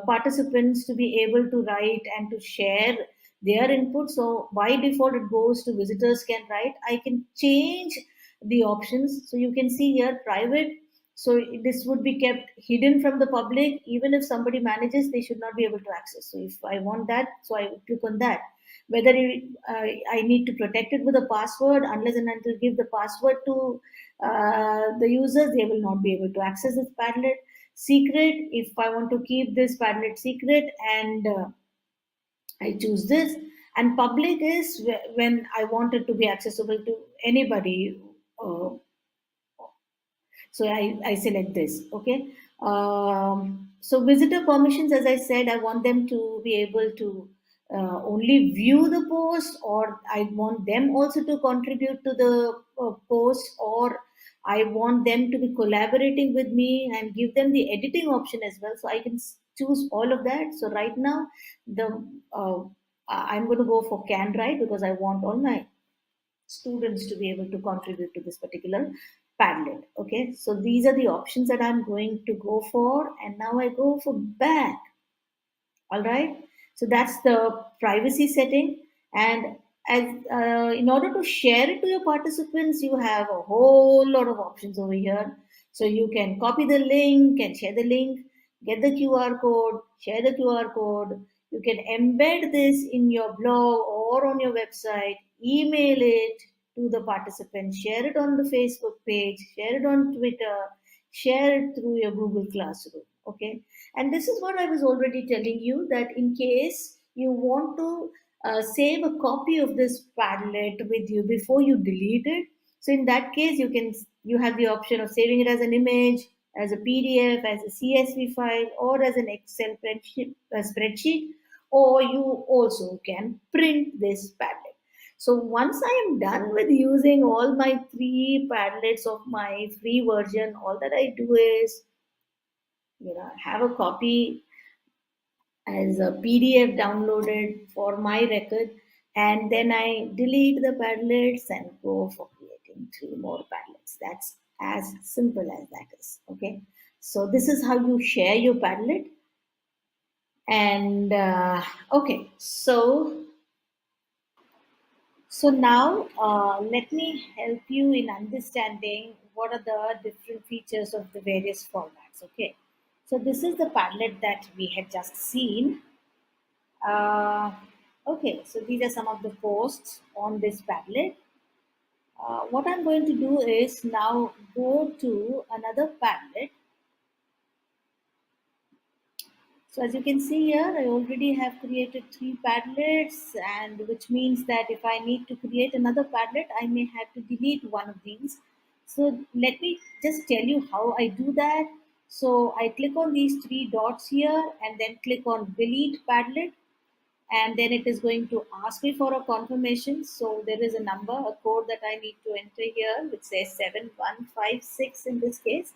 participants to be able to write and to share their input. So, by default, it goes to visitors can write. I can change the options. So, you can see here private, so this would be kept hidden from the public. Even if somebody manages, they should not be able to access. So if I want that, so I would click on that. Whether I need to protect it with a password, unless and until give the password to the users, they will not be able to access this Padlet. Secret, if I want to keep this Padlet secret, and I choose this. And public is when I want it to be accessible to anybody. So I select this. Okay. So visitor permissions, as I said, I want them to be able to only view the post, or I want them also to contribute to the post, or I want them to be collaborating with me and give them the editing option as well. So I can choose all of that. So right now, the I'm going to go for can write because I want all my students to be able to contribute to this particular Padlet. Okay, so these are the options that I'm going to go for, and now I go for back. All right, so that's the privacy setting. And as in order to share it to your participants, you have a whole lot of options over here. So you can copy the link and share the link, get the QR code, share the QR code. You can embed this in your blog or on your website, email it to the participants, share it on the Facebook page, share it on Twitter, share it through your Google Classroom. Okay, and this is what I was already telling you, that in case you want to save a copy of this Padlet with you before you delete it, so in that case you have the option of saving it as an image, as a PDF, as a CSV file, or as an Excel spreadsheet, or you also can print this Padlet. So once I am done with using all my 3 Padlets of my free version, all that I do is, have a copy as a PDF downloaded for my record, and then I delete the Padlets and go for creating 3 more Padlets. That's as simple as that is. Okay, so this is how you share your Padlet. And okay, so now let me help you in understanding what are the different features of the various formats. Okay, so this is the Padlet that we had just seen. Uh, okay, so these are some of the posts on this Padlet. What I'm going to do is now go to another Padlet. So as you can see here, I already have created 3 Padlets, and which means that if I need to create another Padlet, I may have to delete one of these. So let me just tell you how I do that. So I click on these 3 dots here and then click on delete Padlet, and then it is going to ask me for a confirmation. So there is a number, a code that I need to enter here, which says 7156 in this case,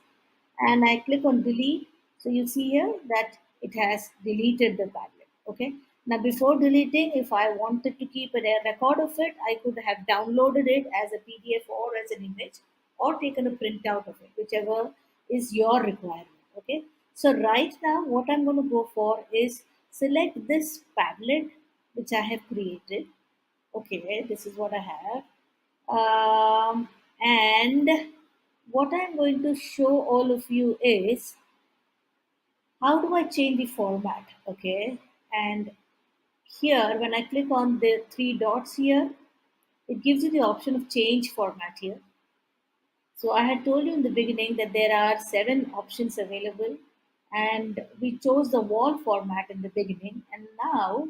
and I click on delete. So you see here that it has deleted the Padlet. Okay. Now before deleting, if I wanted to keep a record of it, I could have downloaded it as a PDF or as an image, or taken a printout of it, whichever is your requirement. Okay. So right now, what I'm going to go for is select this Padlet which I have created. Okay, this is what I have. And what I'm going to show all of you is how do I change the format. Okay, and here when I click on the 3 dots here, it gives you the option of change format here. So I had told you in the beginning that there are 7 options available, and we chose the wall format in the beginning. And now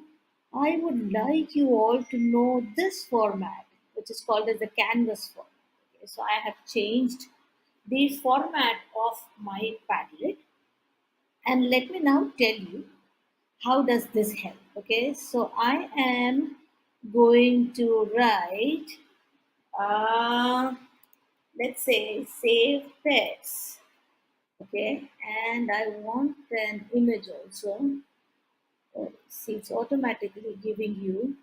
I would like you all to know this format, which is called as the canvas format. Okay, so I have changed the format of my Padlet, and let me now tell you how does this help. Okay, so I am going to write. Uh, let's say save pets. Okay, and I want an image also. Oh, see, it's automatically giving you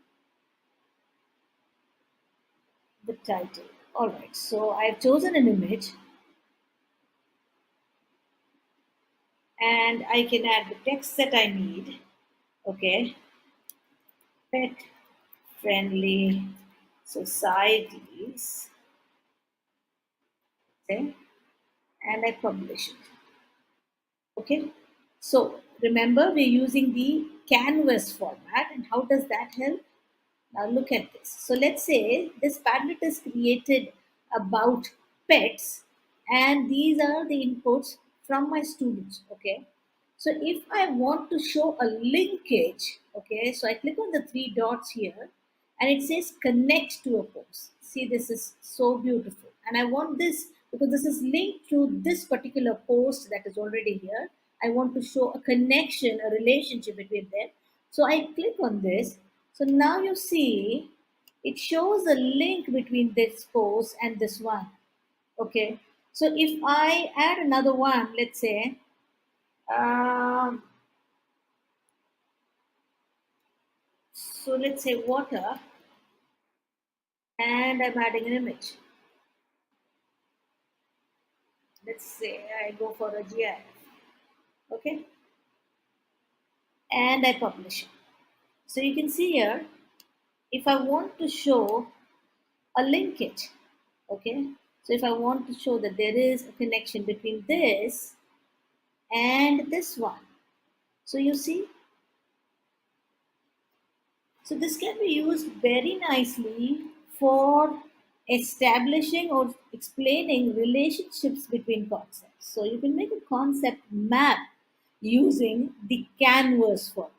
the title. All right, so I've chosen an image and I can add the text that I need. Okay, pet friendly societies. Okay, and I publish it. Okay, so remember we're using the canvas format, and how does that help? Now look at this. So let's say this Padlet is created about pets, and these are the inputs from my students. Okay. So if I want to show a linkage, okay, so I click on the three dots here and it says connect to a post. See, this is so beautiful. And I want this because this is linked to this particular post that is already here. I want to show a connection, a relationship between them. So I click on this. So now you see it shows a link between this post and this one. Okay. So if I add another one, let's say, um, so let's say water, and I'm adding an image. Let's say I go for a GIF, okay, and I publish it. So you can see here, if I want to show a linkage, okay, so if I want to show that there is a connection between this and this one, so you see, so this can be used very nicely for establishing or explaining relationships between concepts. So you can make a concept map using the canvas format.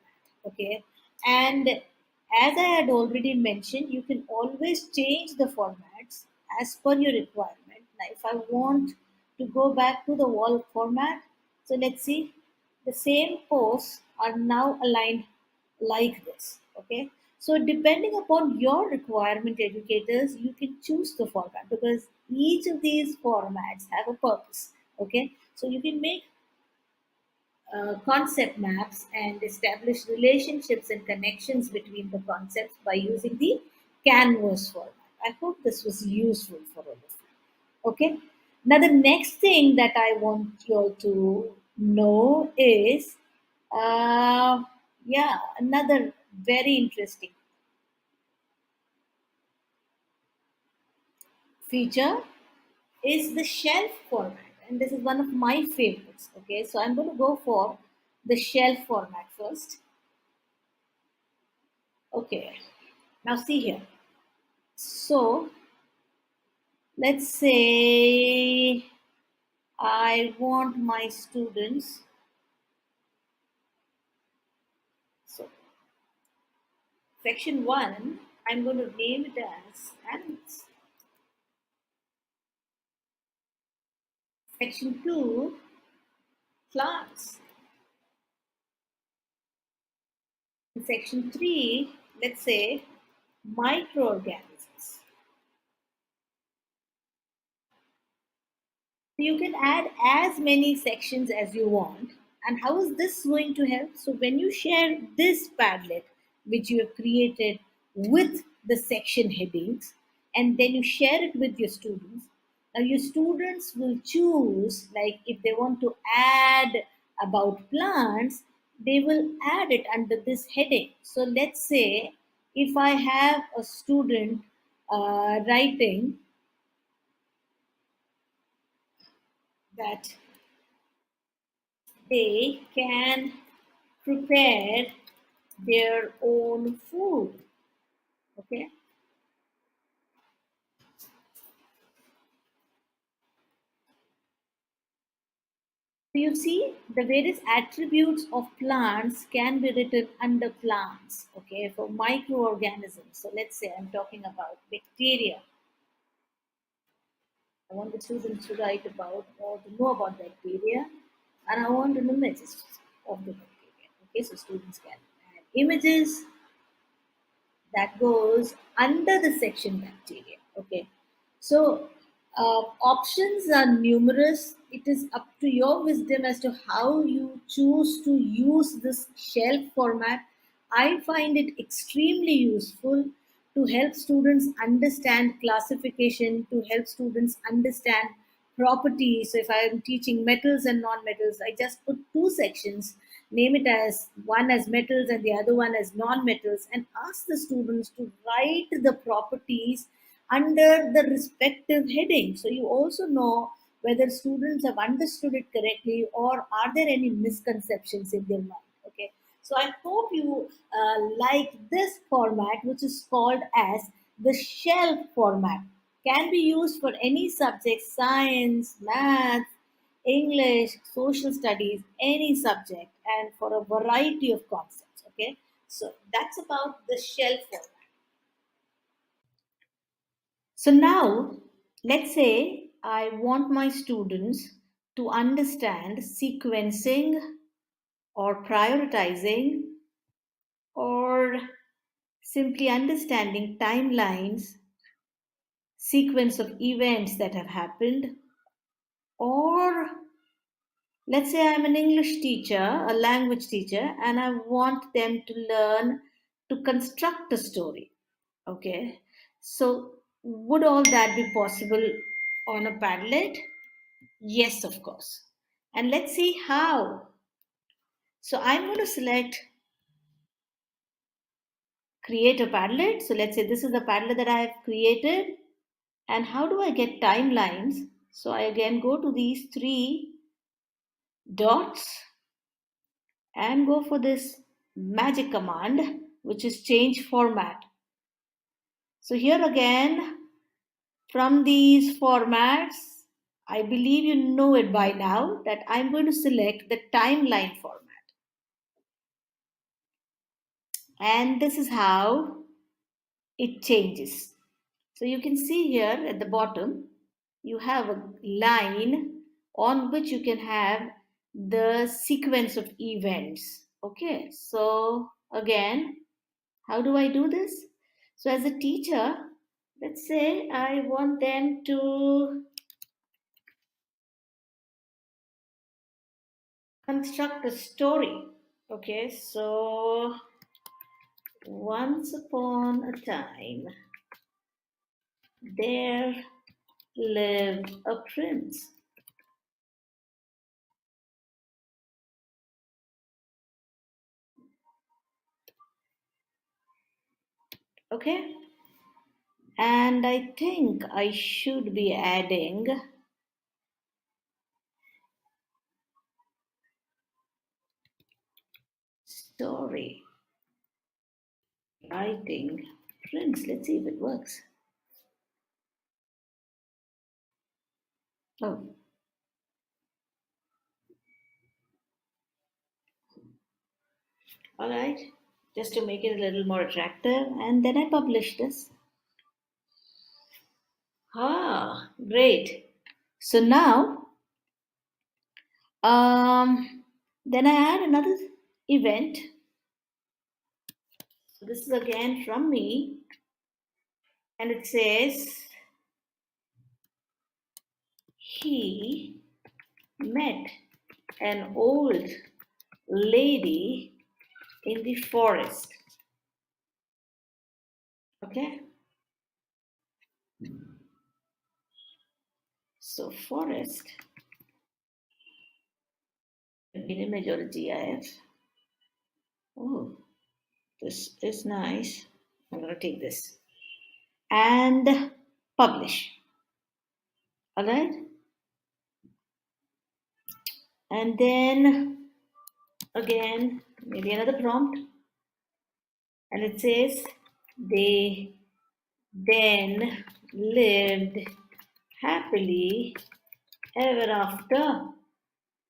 Okay. And as I had already mentioned, you can always change the formats as per your requirement. Now, if I want to go back to the wall format, so let's see, the same posts are now aligned like this. Okay, so depending upon your requirement, educators, you can choose the format because each of these formats have a purpose. Okay, so you can make concept maps and establish relationships and connections between the concepts by using the canvas format. I hope this was useful for all of you. Okay, now the next thing that I want you all to know is uh, yeah, another very interesting feature is the shelf format, and this is one of my favorites. Okay, so I'm going to go for the shelf format first. Okay, now see here. So let's say I want my students. So section one, I'm going to name it as animals. Section two, plants. In section three, let's say microorganisms. You can add as many sections as you want. And how is this going to help? So when you share this Padlet, which you have created with the section headings, and then you share it with your students, now your students will choose, like if they want to add about plants, they will add it under this heading. So let's say if I have a student writing that they can prepare their own food. Okay, so you see the various attributes of plants can be written under plants. Okay, for microorganisms, so let's say I'm talking about bacteria. I want the students to write about or to know about bacteria, and I want an images of the bacteria. Okay, so students can add images that goes under the section bacteria. Okay, so Options are numerous. It is up to your wisdom as to how you choose to use this shelf format. I find it extremely useful to help students understand classification, to help students understand properties. So, if I am teaching metals and non metals, I just put two sections, name it as one as metals and the other one as non metals, and ask the students to write the properties under the respective heading. So you also know whether students have understood it correctly or are there any misconceptions in their mind. Okay. So I hope you like this format, which is called as the shelf format. Can be used for any subject, science, math, English, social studies, any subject, and for a variety of concepts. Okay. So that's about the shelf format. So now, let's say I want my students to understand sequencing or prioritizing or simply understanding timelines, sequence of events that have happened, or let's say I'm an English teacher, a language teacher, and I want them to learn to construct a story. Okay, so would all that be possible on a Padlet? Yes, of course. And let's see how. So I'm going to select create a Padlet. So let's say this is the Padlet that I have created. And how do I get timelines? So I again go to these three dots and go for this magic command, which is change format. So here again, from these formats, I believe you know it by now that I'm going to select the timeline format. And this is how it changes. So you can see here at the bottom, you have a line on which you can have the sequence of events. Okay, so again, how do I do this? So as a teacher, let's say I want them to construct a story. Okay, so once upon a time, there lived a prince. Okay, and I think I should be adding story writing prince. Let's see if it works. Oh, all right. Just to make it a little more attractive, and then I publish this. Ah, great. So now, then I add another event. So this is again from me, and it says he met an old lady in the forest. Okay, so forest, an image or a GIF. Oh, this is nice. I'm going to take this and publish. All right, and then again, maybe another prompt, and it says they then lived happily ever after.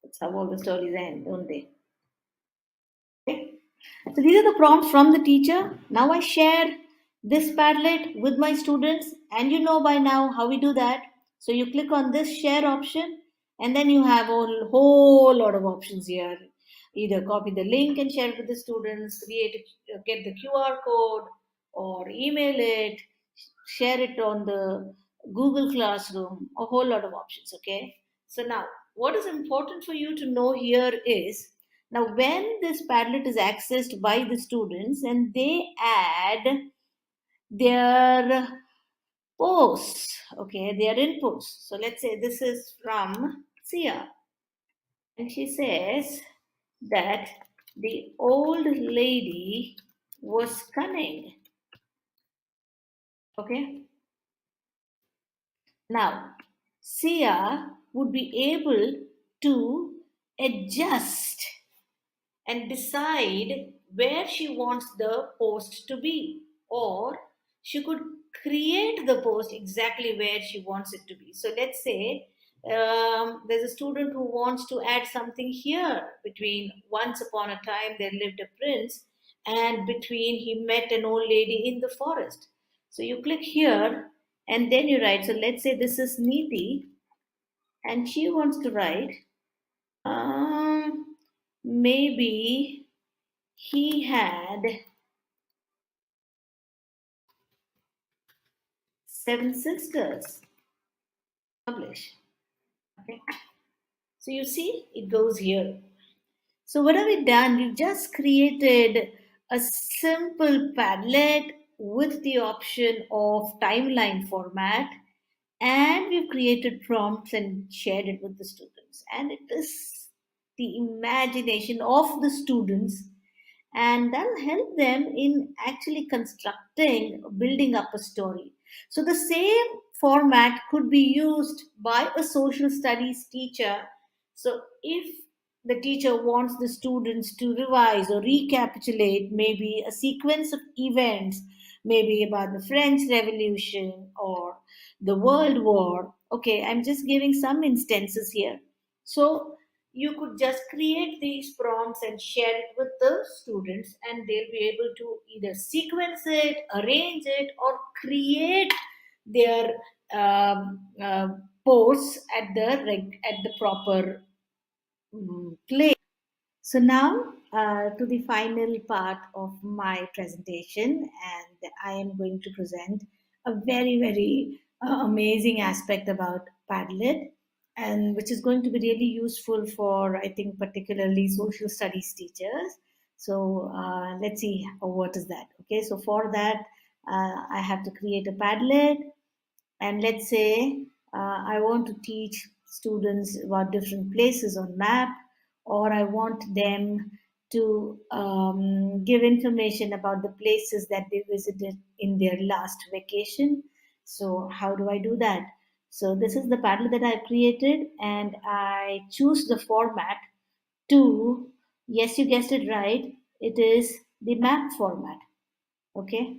That's how all the stories end, don't they? Okay. So these are the prompts from the teacher. Now I share this Padlet with my students, and you know by now how we do that. So you click on this share option, and then you have a whole lot of options here. Either copy the link and share it with the students, get the QR code, or email it, share it on the Google Classroom, a whole lot of options. Okay. So now, what is important for you to know here is, now when this Padlet is accessed by the students and they add their posts, okay, their inputs. So let's say this is from Sia, and she says that the old lady was cunning. Okay. Now, Sia would be able to adjust and decide where she wants the post to be, or she could create the post exactly where she wants it to be. So let's say there's a student who wants to add something here between once upon a time there lived a prince and between he met an old lady in the forest. So you click here and then you write. So let's say this is Neeti and she wants to write maybe he had 7 sisters. Publish. Okay. So you see, it goes here. So what have we done? We've just created a simple Padlet with the option of timeline format, and we've created prompts and shared it with the students. And it is the imagination of the students, and that'll help them in actually constructing, building up a story. So the same format could be used by a social studies teacher. So if the teacher wants the students to revise or recapitulate maybe a sequence of events, maybe about the French Revolution or the World War, okay, I'm just giving some instances here. So you could just create these prompts and share it with the students, and they'll be able to either sequence it, arrange it, or create their posts at the proper place. So now to the final part of my presentation, and I am going to present a very, very amazing aspect about Padlet, and which is going to be really useful for, I think, particularly social studies teachers. So let's see what is that. Okay, so for that, I have to create a Padlet, and let's say I want to teach students about different places on map, or I want them to give information about the places that they visited in their last vacation. So how do I do that? So this is the paddle that I created, and I choose the format to, yes, you guessed it right, it is the map format. Okay,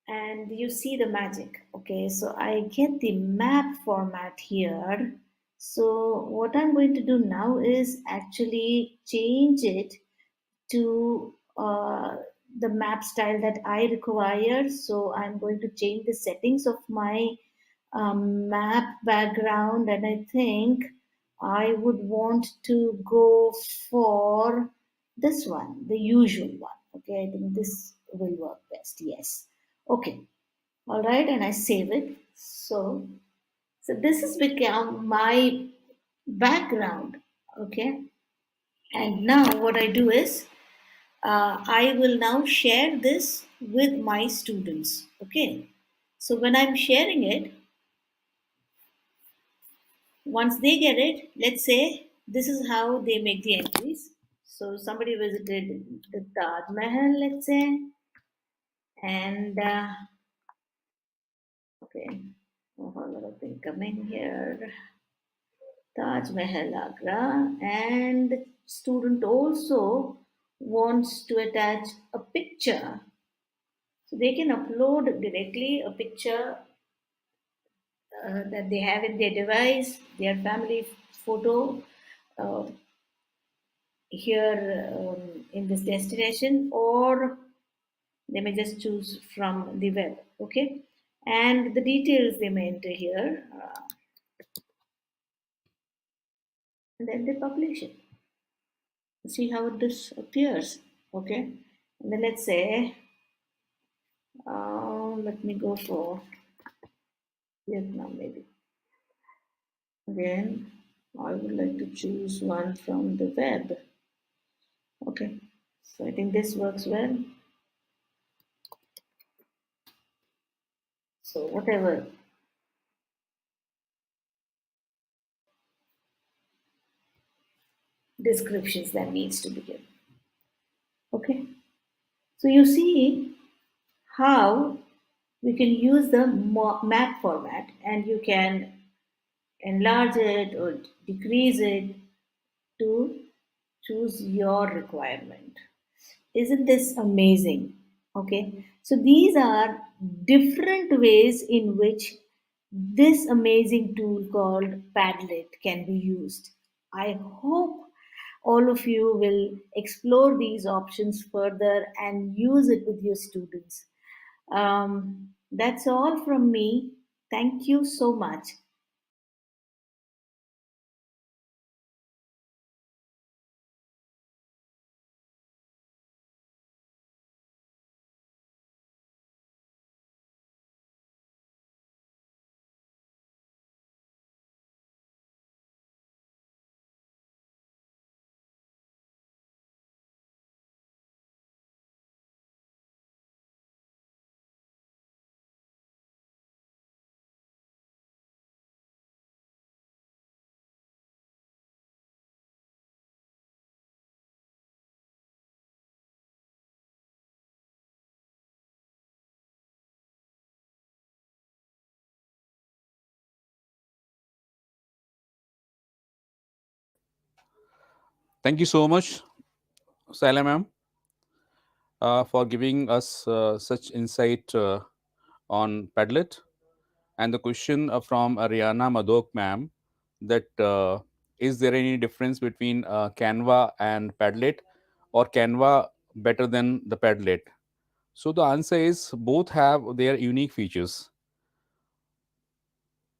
and you see the magic. Okay, so I get the map format here. So what I'm going to do now is actually change it to the map style that I require. So I'm going to change the settings of my map background, and I think I would want to go for this one, the usual one. Okay, I think this will work best. Yes. Okay. All right, and I save it. So this has become my background. Okay, and now what I do is I will now share this with my students. Okay, so when I'm sharing it, once they get it, let's say this is how they make the entries. So somebody visited the Taj Mahal, let's say, and okay, a whole lot of thing coming here. Taj Mahal, Agra, and the student also wants to attach a picture. So they can upload directly a picture that they have in their device, their family photo uh, here in this destination, or they may just choose from the web. Okay, and the details they may enter here, and then they publish it. See how this appears. Okay, and then let's say let me go for Vietnam, maybe. Again, I would like to choose one from the web. Okay, so I think this works well. So whatever descriptions that needs to be given. Okay, so you see how we can use the map format, and you can enlarge it or decrease it to choose your requirement. Isn't this amazing? Okay, so these are different ways in which this amazing tool called Padlet can be used. I hope all of you will explore these options further and use it with your students. That's all from me. Thank you so much. Thank you so much, Saila ma'am, for giving us such insight on Padlet. And the question from Ariana Madok ma'am, that is there any difference between Canva and Padlet, or Canva better than the Padlet? So the answer is both have their unique features.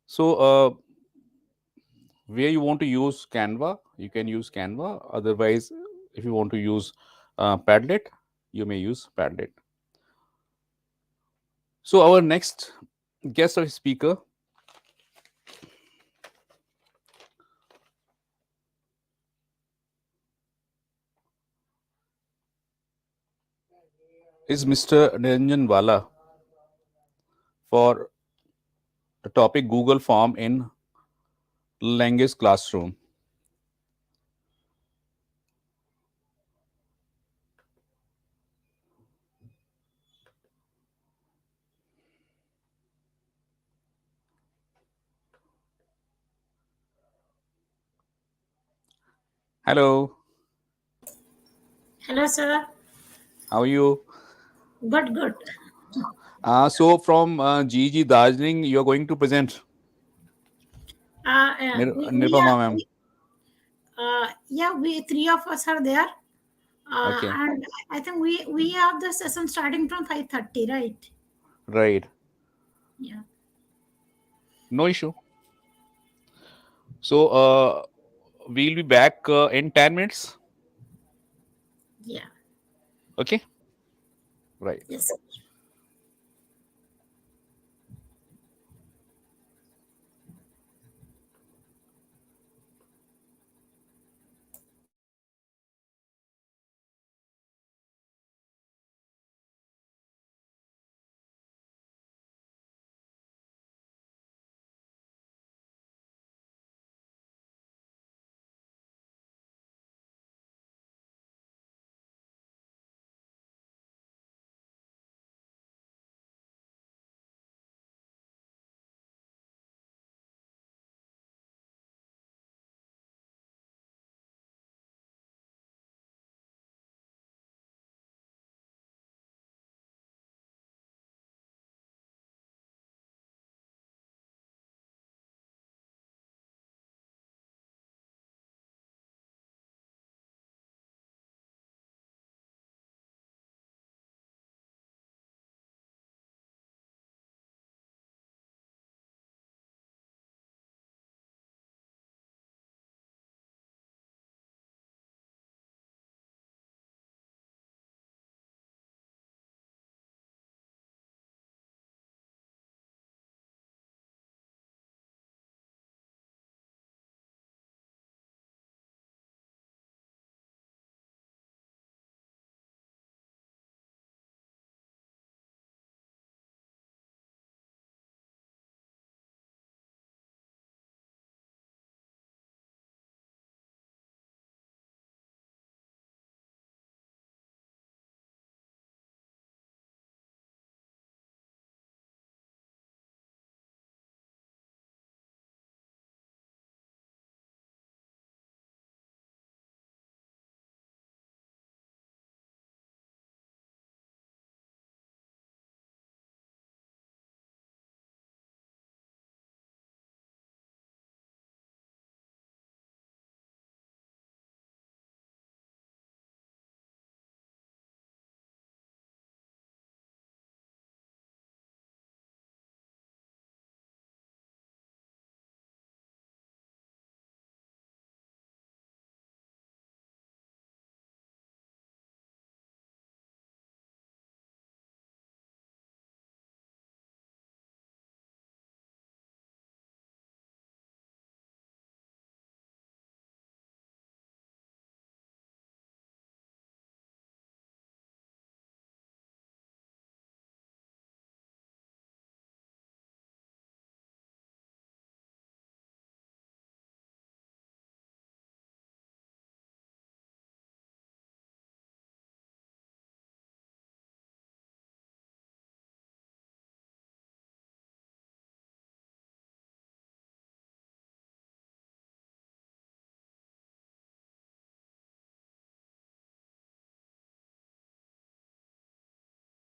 So where you want to use Canva, you can use Canva. Otherwise, if you want to use Padlet, you may use Padlet. So our next guest or speaker is Mr. Niranjan Wala for the topic Google Form in language classroom. Hello, Hello, sir. how are you? Good, good. So from GEG Darjeeling, you are going to present We Nirupama are, ma'am. yeah, we three of us are there, Okay, and I think we have the session starting from 5:30, right? right. Yeah, No issue. So we'll be back in 10 minutes. yeah, Okay, right. yes, sir.